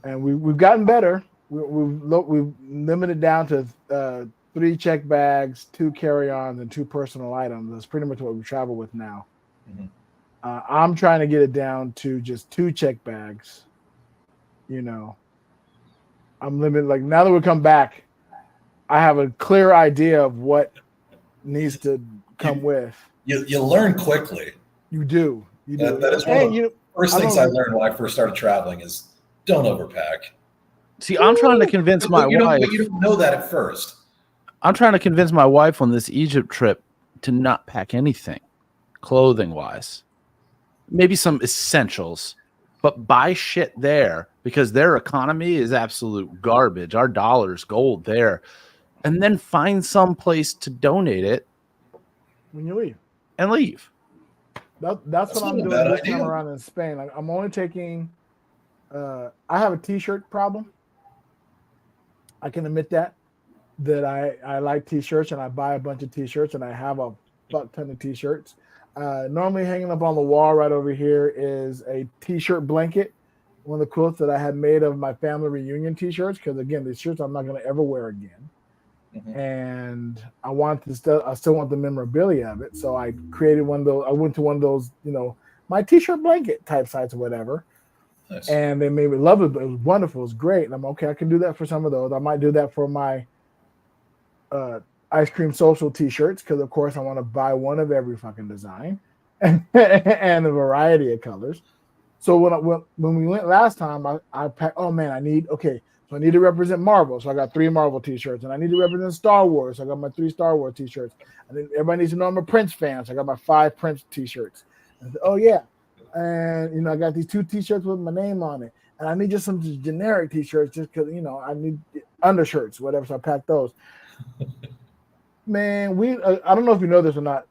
And we've gotten better. We've limited down to 3 check bags, 2 carry-ons, and 2 personal items. That's pretty much what we travel with now. Mm-hmm. I'm trying to get it down to just 2 check bags. You know, I'm limited. Like now that we come back, I have a clear idea of what needs to come with. You learn quickly. You do. You do. That is one of the first things I learned when I first started traveling is don't overpack. See, I'm trying to convince my wife. But you don't know that at first. I'm trying to convince my wife on this Egypt trip to not pack anything, clothing-wise. Maybe some essentials, but buy shit there because their economy is absolute garbage. Our dollar's gold there. And then find some place to donate it when you leave. And leave. That's what I'm doing this time around in Spain. Like, I'm only taking I have a t-shirt problem. I can admit that I like t-shirts and I buy a bunch of t-shirts and I have a fuck ton of t-shirts. Normally hanging up on the wall right over here is a t-shirt blanket, one of the quilts that I had made of my family reunion t-shirts, because again, these shirts I'm not going to ever wear again. Mm-hmm. And I still want the memorabilia of it. So I created one of those. I went to one of those, my t-shirt blanket type sites or whatever. Nice. And they made me love it, but it was wonderful. It was great. And I'm okay. I can do that for some of those. I might do that for my ice cream social t-shirts, because of course I want to buy one of every fucking design and a variety of colors. So when we went last time, I packed. Oh man, I need to represent Marvel, so I got 3 Marvel t-shirts, and I need to represent Star Wars, so I got my 3 Star Wars t-shirts. And then everybody needs to know I'm a Prince fan, so I got my 5 Prince t-shirts. And I said, oh yeah, and I got these 2 t-shirts with my name on it, and I need just some generic t-shirts just because I need undershirts, whatever. So I packed those. Man, I don't know if you know this or not,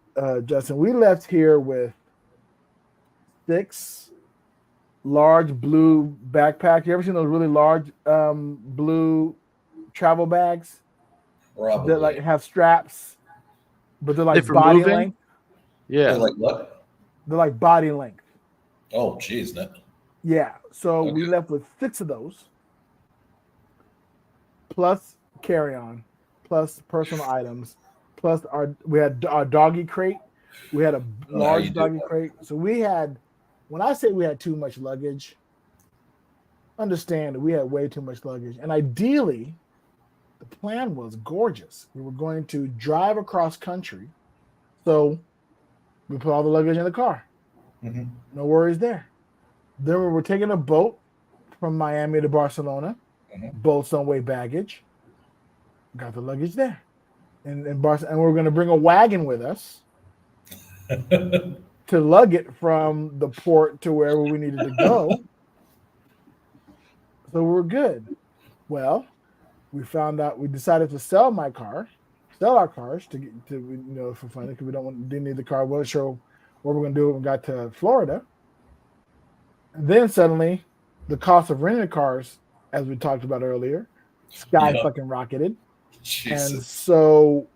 Justin. We left here with 6 large blue backpacks. You ever seen those really large blue travel bags? Probably. That like have straps, but they're like body length. Yeah. They're like what? They're like body length. Oh, geez, no. Yeah. So we left with 6 of those, plus carry-on, plus personal items, plus we had our doggy crate. We had a large doggy crate. So we had. When I say we had too much luggage, understand that we had way too much luggage. And ideally, the plan was gorgeous. We were going to drive across country. So we put all the luggage in the car. Mm-hmm. No worries there. Then we were taking a boat from Miami to Barcelona, both some-way baggage. Got the luggage there. And we're going to bring a wagon with us. To lug it from the port to wherever we needed to go. So we're good. Well, we decided to sell our cars to for fun, because didn't need the car. We weren't sure what we're going to do when we got to Florida. And then suddenly the cost of renting cars, as we talked about earlier, fucking rocketed. Jesus. And so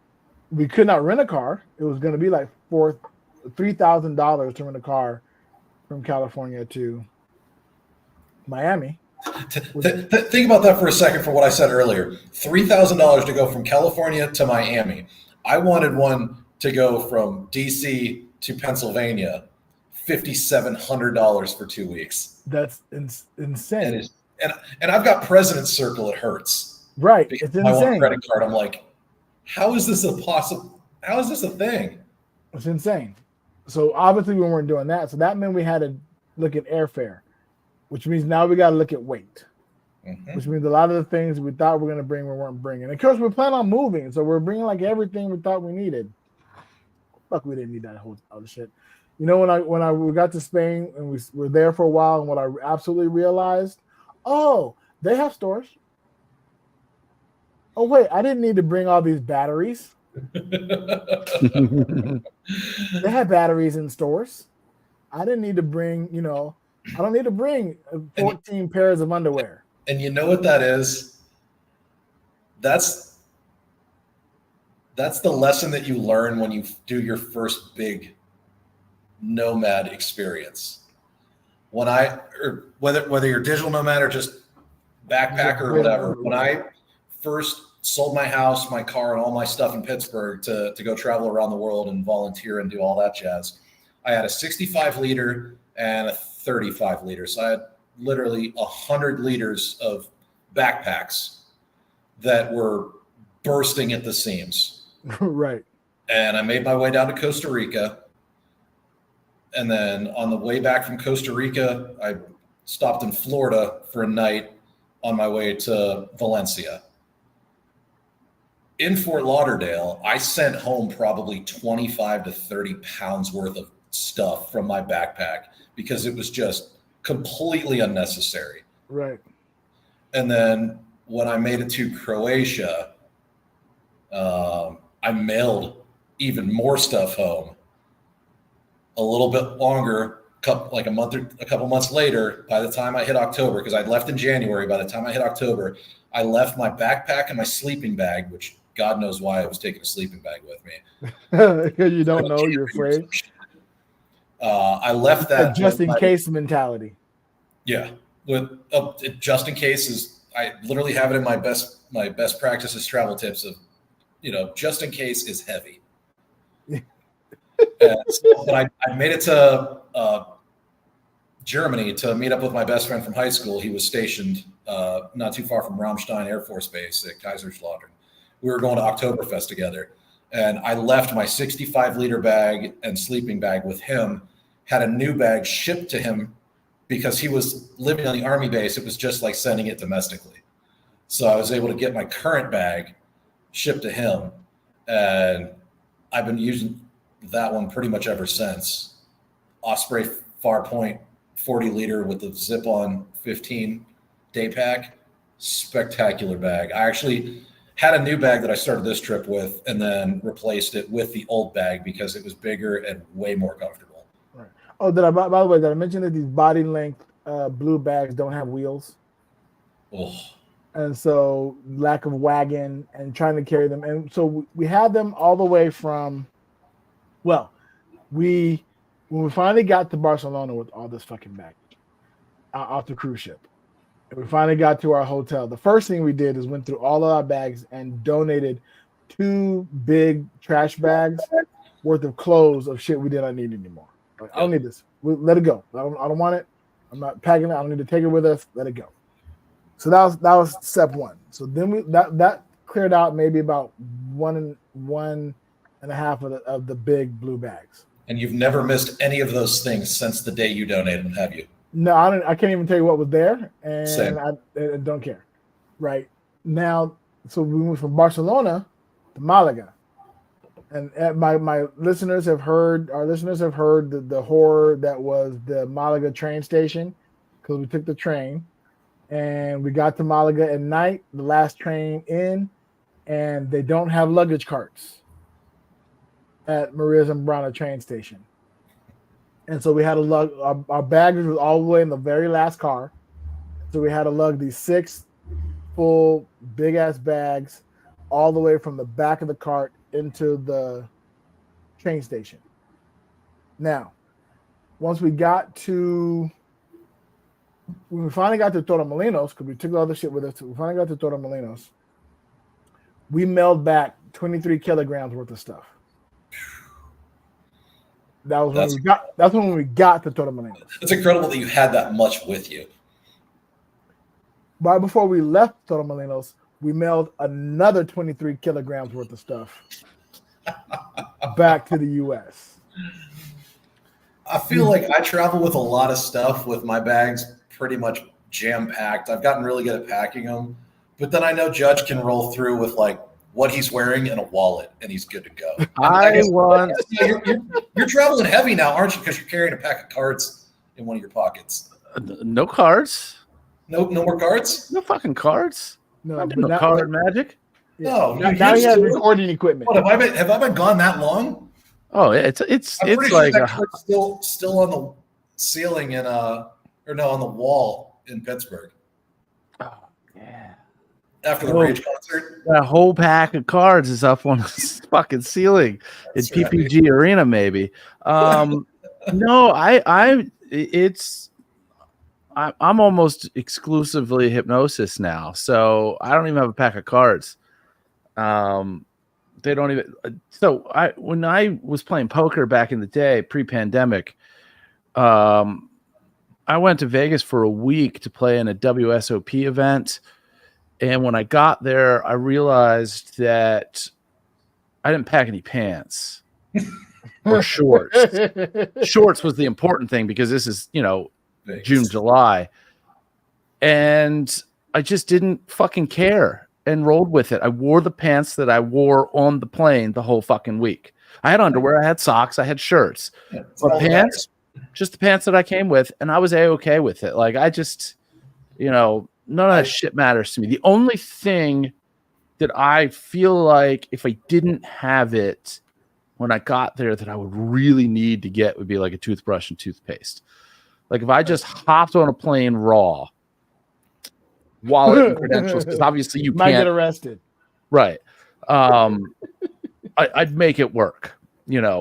we could not rent a car. It was going to be like $3,000 to rent a car from California to Miami. Think about that for a second for what I said earlier. $3,000 to go from California to Miami. I wanted one to go from DC to Pennsylvania, $5,700 for 2 weeks. That's insane. And I've got President's Circle. It hurts. Right. It's insane. I want a credit card. I'm like, how is this a thing? It's insane. So obviously we weren't doing that. So that meant we had to look at airfare, which means now we got to look at weight, which means a lot of the things we thought we were going to bring, we weren't bringing. And of course, we plan on moving. So we're bringing like everything we thought we needed. Fuck, we didn't need that whole other shit. When we got to Spain and we were there for a while, and what I absolutely realized, they have stores. Oh, wait, I didn't need to bring all these batteries. They had batteries in stores. I didn't need to bring, I don't need to bring 14 pairs of underwear. And you know what that is? That's the lesson that you learn when you do your first big nomad experience. Whether you're digital nomad or just backpacker or whatever, when I first sold my house, my car, and all my stuff in Pittsburgh to go travel around the world and volunteer and do all that jazz. I had a 65 liter and a 35 liter. So I had literally 100 liters of backpacks that were bursting at the seams. Right. And I made my way down to Costa Rica. And then on the way back from Costa Rica, I stopped in Florida for a night on my way to Valencia. In Fort Lauderdale, I sent home probably 25 to 30 pounds worth of stuff from my backpack because it was just completely unnecessary. Right. And then when I made it to Croatia, I mailed even more stuff home. A little bit longer, like a couple months later, by the time I hit October, because I'd left in January, by the time I hit October, I left my backpack and my sleeping bag, which God knows why I was taking a sleeping bag with me. You don't know, you're afraid. I left that just in case mentality. Yeah, with just in case I literally have it in my best practices travel tips of, just in case is heavy. But I made it to Germany to meet up with my best friend from high school. He was stationed not too far from Ramstein Air Force Base at Kaiserslautern. We were going to Oktoberfest together, and I left my 65-liter bag and sleeping bag with him, had a new bag shipped to him because he was living on the Army base. It was just like sending it domestically. So I was able to get my current bag shipped to him, and I've been using that one pretty much ever since. Osprey Farpoint 40-liter with the zip-on 15 day pack. Spectacular bag. I actually had a new bag that I started this trip with and then replaced it with the old bag because it was bigger and way more comfortable. Right. Oh, by the way, did I mention that these body length blue bags don't have wheels? Oh. And so lack of wagon and trying to carry them. And so we had them all the way from, when we finally got to Barcelona with all this fucking baggage off the cruise ship, and we finally got to our hotel, the first thing we did is went through all of our bags and donated 2 big trash bags worth of clothes of shit we did not need anymore. Like, I don't need this. Let it go. I don't want it. I'm not packing it. I don't need to take it with us. Let it go. So that was step one. So then that cleared out maybe about one and a half of the big blue bags. And you've never missed any of those things since the day you donated them, have you? No, I can't even tell you what was there, and Same. I don't care. Right now, so we moved from Barcelona to Malaga, and my listeners have heard the horror that was the Malaga train station, because we took the train, and we got to Malaga at night, the last train in, and they don't have luggage carts at Maria Zambrana train station. And so we had to lug our baggage was all the way in the very last car. So we had to lug these 6 full big ass bags all the way from the back of the cart into the train station. Now, once we finally got to Torremolinos, because we took all the shit with us, we finally got to Torremolinos. We mailed back 23 kilograms worth of stuff. That's when we got to Torremolinos. It's incredible that you had that much with you. Right before we left Torremolinos, we mailed another 23 kilograms worth of stuff back to the U.S. I feel like I travel with a lot of stuff with my bags pretty much jam-packed. I've gotten really good at packing them. But then I know Judge can roll through with like what he's wearing and a wallet, and he's good to go. You're traveling heavy now, aren't you? Because you're carrying a pack of cards in one of your pockets. No cards. No more cards. No fucking cards. No card magic. No. Now he has recording equipment. What, have I been gone that long? Oh, it's like still on the ceiling on the wall in Pittsburgh. Oh yeah. After the Rage concert, that whole pack of cards is up on the fucking ceiling in PPG Arena, maybe. No, I'm almost exclusively hypnosis now, so I don't even have a pack of cards. They don't even. So when I was playing poker back in the day, pre-pandemic, I went to Vegas for a week to play in a WSOP event. And when I got there, I realized that I didn't pack any pants or shorts. Shorts was the important thing because this is, Vegas. June, July. And I just didn't fucking care and rolled with it. I wore the pants that I wore on the plane the whole fucking week. I had underwear, I had socks, I had shirts. Yeah, But pants, just the pants that I came with, and I was A-okay with it. Like, I just, none of that shit matters to me. The only thing that I feel like if I didn't have it when I got there that I would really need to get would be like a toothbrush and toothpaste. Like, if I just hopped on a plane raw, wallet and credentials, because obviously you might can't get arrested, right? I'd make it work, Yeah,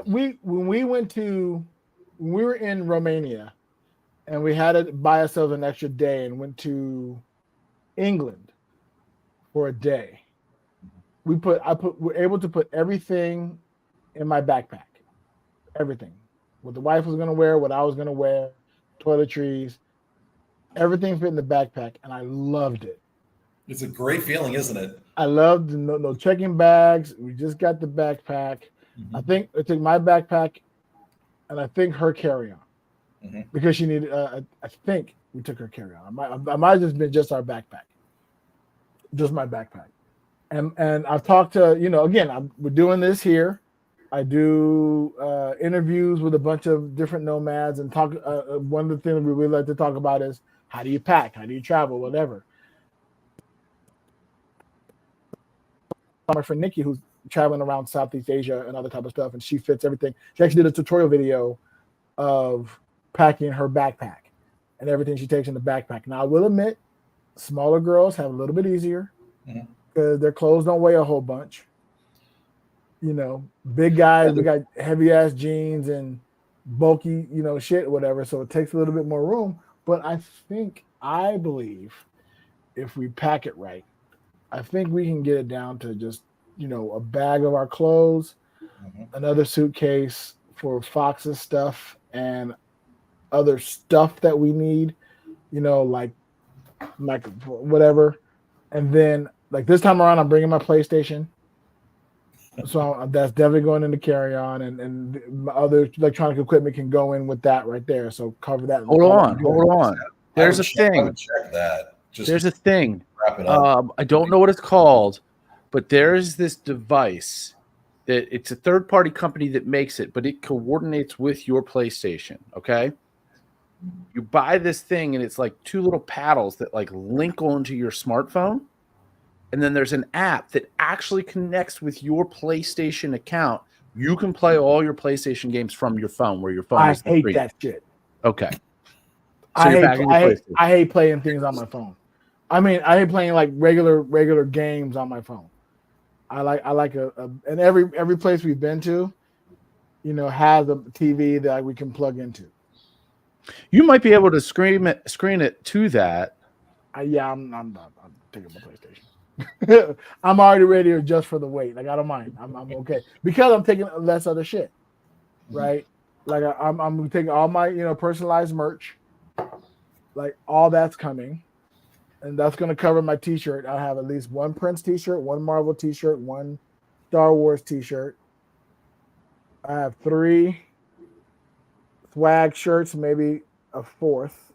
when we were in Romania, and we had to buy ourselves an extra day and went to England for a day. We're able to put everything in my backpack, everything, what the wife was gonna wear, what I was gonna wear, toiletries. Everything fit in the backpack, and I loved it. It's a great feeling, isn't it? I loved no checking bags. We just got the backpack. Mm-hmm. I think I took my backpack, and I think her carry-on, because she needed. I think we took her carry-on. I might have just been just our backpack, just my backpack. And I've talked to again. We're doing this here. I do interviews with a bunch of different nomads, and talk. One of the things we really like to talk about is how do you pack, how do you travel, whatever. My friend Nikki, who's traveling around Southeast Asia and other type of stuff, and she fits everything. She actually did a tutorial video of packing her backpack and everything she takes in the backpack. Now, I will admit, smaller girls have a little bit easier because their clothes don't weigh a whole bunch. Big guys, we got heavy ass jeans and bulky, shit, whatever. So it takes a little bit more room. But I believe if we pack it right, I think we can get it down to just, a bag of our clothes, another suitcase for Fox's stuff and other stuff that we need, like whatever. And then, like, this time around, I'm bringing my PlayStation. So that's definitely going in the carry-on, and my other electronic equipment can go in with that right there. So cover that. Hold on. There's a thing. I would check that. There's a thing. Wrap it up. I don't know what it's called, but there's this device that it's a third-party company that makes it, but it coordinates with your PlayStation. Okay. You buy this thing, and it's like two little paddles that like link onto your smartphone. And then there's an app that actually connects with your PlayStation account. You can play all your PlayStation games from your phone, where your phone I is the hate screen. that shit. Okay. So I hate playing things on my phone. I mean, I hate playing like regular games on my phone. I like and every place we've been to, has a TV that we can plug into. You might be able to screen it to that. I'm taking my PlayStation. I'm already ready to adjust for the weight. Like, I don't mind. I'm okay because I'm taking less other shit, right? Like I'm taking all my personalized merch, like all that's coming, and that's gonna cover my T-shirt. I have at least one Prince T-shirt, one Marvel T-shirt, one Star Wars T-shirt. I have 3 swag shirts, maybe a 4th,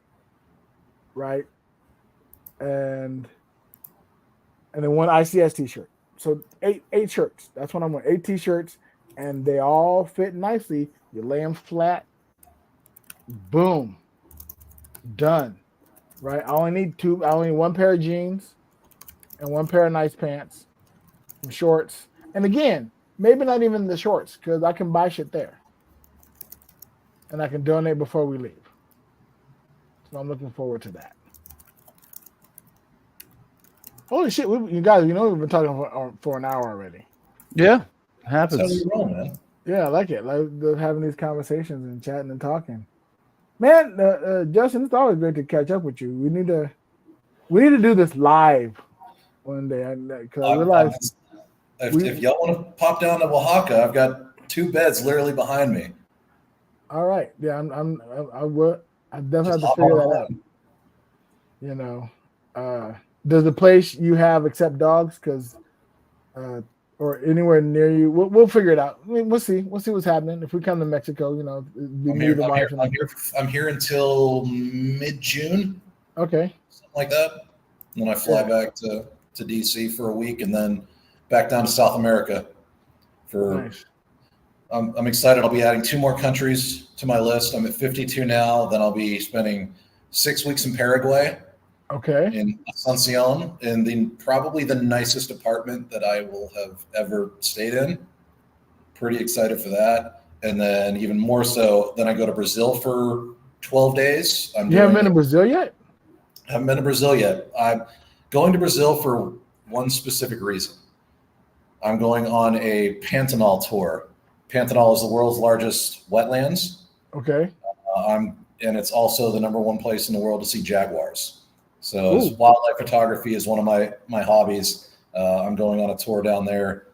right? And then one ICS T-shirt. So 8 shirts. That's what I'm wearing. 8 T-shirts, and they all fit nicely. You lay them flat. Boom. Done. Right? I only need 1 pair of jeans and 1 pair of nice pants, some shorts. And again, maybe not even the shorts, because I can buy shit there. And I can donate before we leave. So I'm looking forward to that. Holy shit, you guys, we've been talking for an hour already. Yeah, it happens. That's how we roll, man. Yeah, I like it. Like having these conversations and chatting and talking. Man, Justin, it's always great to catch up with you. We need to do this live one day. Because I I'm, realized if y'all want to pop down to Oaxaca, I've got 2 beds literally behind me. all right, yeah, I will. I definitely have Just to hop on figure a that out. plane. You know, uh, does the place you have accept dogs? Because or anywhere near you, we'll figure it out. I mean, we'll see. We'll see what's happening. If we come to Mexico, it'd be I'm me, here. the wife, and I'm here until mid-June, okay, something like that. And then I fly yeah, back to DC for a week, and then back down to South America for. nice. I'm excited. I'll be adding 2 more countries to my list. I'm at 52 now. Then I'll be spending 6 weeks in Paraguay, Okay, in Asuncion, in probably the nicest apartment that I will have ever stayed in. Pretty excited for that. And then even more so, then I go to Brazil for 12 days. you haven't been to Brazil yet? I haven't been to Brazil yet. I'm going to Brazil for one specific reason. I'm going on a Pantanal tour. Pantanal is the world's largest wetlands. Okay. And it's also the #1 place in the world to see jaguars. So as Ooh, wildlife photography is one of my hobbies, I'm going on a tour down there,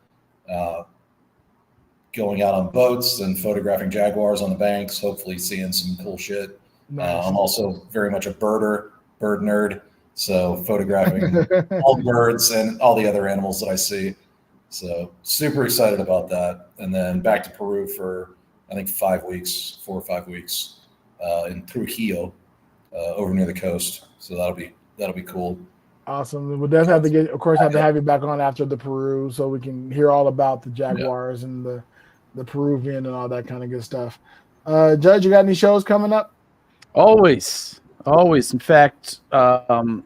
going out on boats and photographing jaguars on the banks, hopefully seeing some cool shit. nice. I'm also very much a bird nerd, so photographing all the birds and all the other animals that I see. So super excited about that. And then back to Peru for I think 5 weeks, 4 or 5 weeks, in Trujillo, over near the coast. So that'll be cool. Awesome. We'll definitely have to have to have you back on after the Peru so we can hear all about the Yeah. Jaguars and the Peruvian and all that kind of good stuff. Judge, you got any shows coming up? Always. In fact, I'll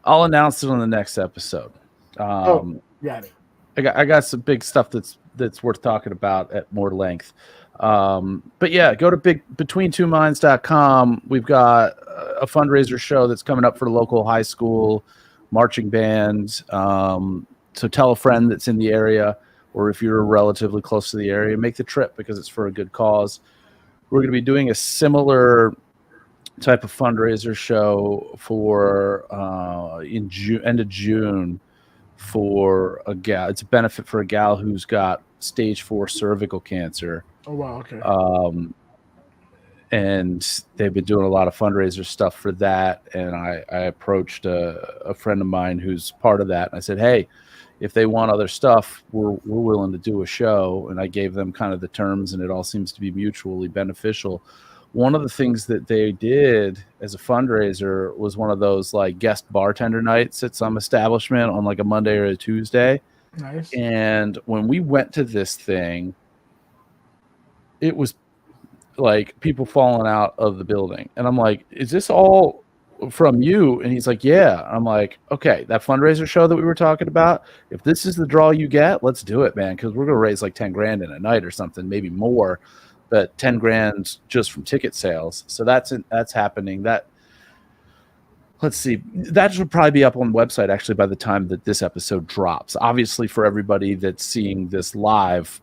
announce it on the next episode. Got it. I got some big stuff that's worth talking about at more length. But yeah, go to betweentwominds.com. We've got a fundraiser show that's coming up for the local high school marching band. So tell a friend that's in the area, or if you're relatively close to the area, make the trip because it's for a good cause. We're going to be doing a similar type of fundraiser show for in June, end of June, for a gal. It's a benefit for a gal who's got stage 4 cervical cancer. Oh wow, okay. And they've been doing a lot of fundraiser stuff for that. And I approached a friend of mine who's part of that. And I said, hey, if they want other stuff, we're willing to do a show. And I gave them kind of the terms, and it all seems to be mutually beneficial. One of the things that they did as a fundraiser was one of those like guest bartender nights at some establishment on like a Monday or a Tuesday. Nice. And when we went to this thing, it was like people falling out of the building. And I'm like, is this all from you? And he's like, yeah. I'm like, okay, that fundraiser show that we were talking about, if this is the draw you get, let's do it, man. Cause we're going to raise like 10 grand in a night or something, maybe more, but 10 grand just from ticket sales. So that's happening. Let's see, that should probably be up on the website actually by the time that this episode drops. Obviously for everybody that's seeing this live,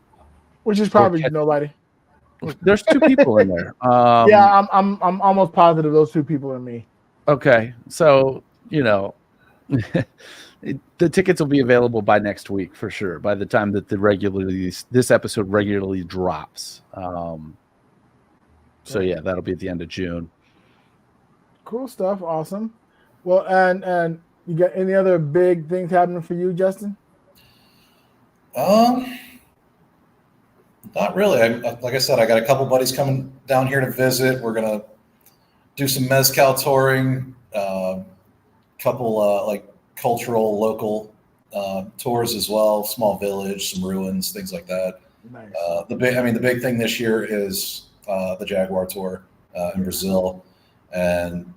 Which is probably nobody. There's 2 people in there. Yeah, I'm almost positive those 2 people are me. Okay, so the tickets will be available by next week for sure. By the time that this episode regularly drops. So yeah, that'll be at the end of June. Cool stuff. Awesome. Well, and you got any other big things happening for you, Justin? Not really. Like I said, I got a couple buddies coming down here to visit. We're gonna do some mezcal touring, couple like cultural local tours as well. Small village, some ruins, things like that. Nice. The big thing this year is the Jaguar tour in Brazil, and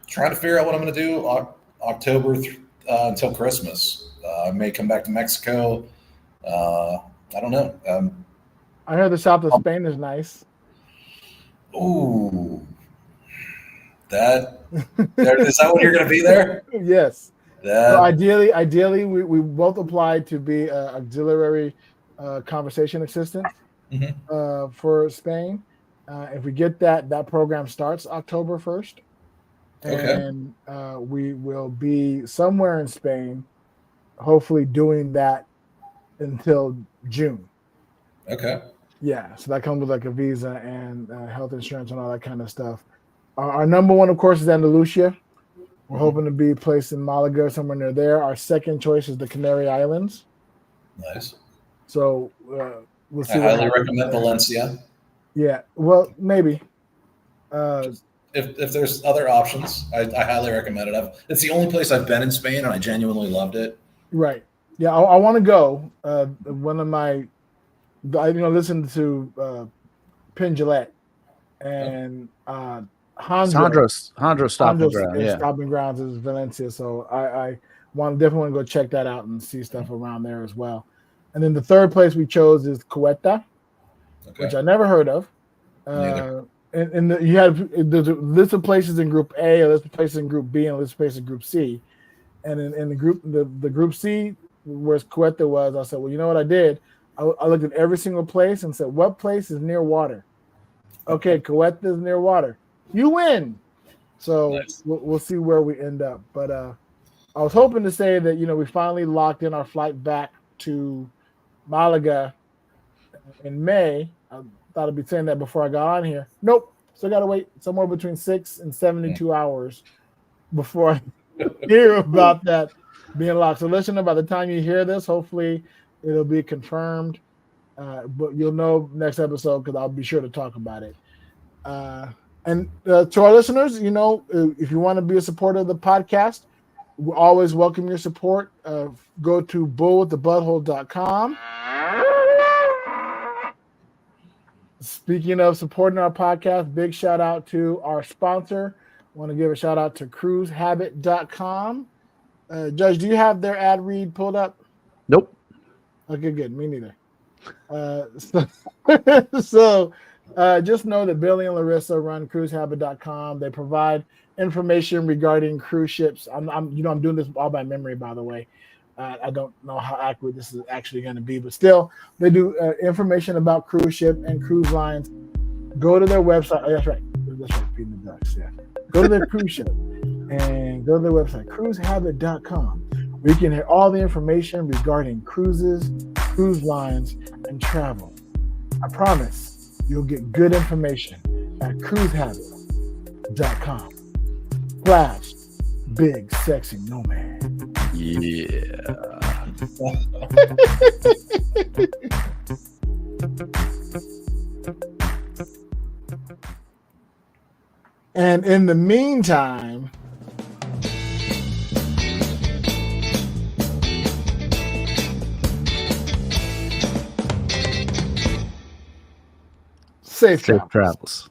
trying to figure out what I'm going to do October until Christmas. I may come back to Mexico. I don't know. I heard the south of Spain is nice. Ooh, is that when you're going to be there? Yes. So ideally, we both applied to be auxiliary conversation assistant for Spain. If we get that program starts October 1st, and we will be somewhere in Spain hopefully doing that until June. Okay. Yeah, so that comes with like a visa and health insurance and all that kind of stuff. Our number one, of course, is Andalusia. We're hoping to be placed in Malaga, somewhere near there. Our second choice is the Canary Islands. Nice. So we'll see. I what highly happens recommend there. Valencia. Yeah, well, maybe. If there's other options, I highly recommend it. It's the only place I've been in Spain, and I genuinely loved it. Right. Yeah, I want to go. One of my, listened to Penn Jillette and Hondros stopping ground. Yeah. stopping grounds is Valencia. So I definitely want to go check that out and see stuff around there as well. And then the third place we chose is Ceuta, which I never heard of. And you had there's a list of places in Group A, a list of places in Group B, and a list of places in Group C. And in the Group C, where Ceuta was, I said, well, you know what I did? I looked at every single place and said, what place is near water? Okay, Ceuta is near water. You win. So nice. we'll see where we end up. But I was hoping to say that, we finally locked in our flight back to Malaga in May. I thought I'd be saying that before I got on here. Nope. Still got to wait somewhere between 6 and 72 hours before I hear about that being locked. So listen, by the time you hear this, hopefully it'll be confirmed. But you'll know next episode because I'll be sure to talk about it. And to our listeners, if you want to be a supporter of the podcast, we always welcome your support. Go to bullwiththebutthole.com. Speaking of supporting our podcast, big shout out to our sponsor. I want to give a shout out to cruisehabit.com. Judge, do you have their ad read pulled up? Nope. Okay, good. Me neither. So just know that Billy and Larissa run cruisehabit.com. They provide information regarding cruise ships. I'm doing this all by memory, by the way. I don't know how accurate this is actually going to be, but still, they do information about cruise ship and cruise lines. Go to their website. Oh, that's right. Feeding the ducks. Yeah. Go to their cruise ship and go to their website, cruisehabit.com. where you can hear all the information regarding cruises, cruise lines, and travel. I promise you'll get good information at cruisehabit.com. Flash, big, sexy nomad. Yeah. And in the meantime, safe travels.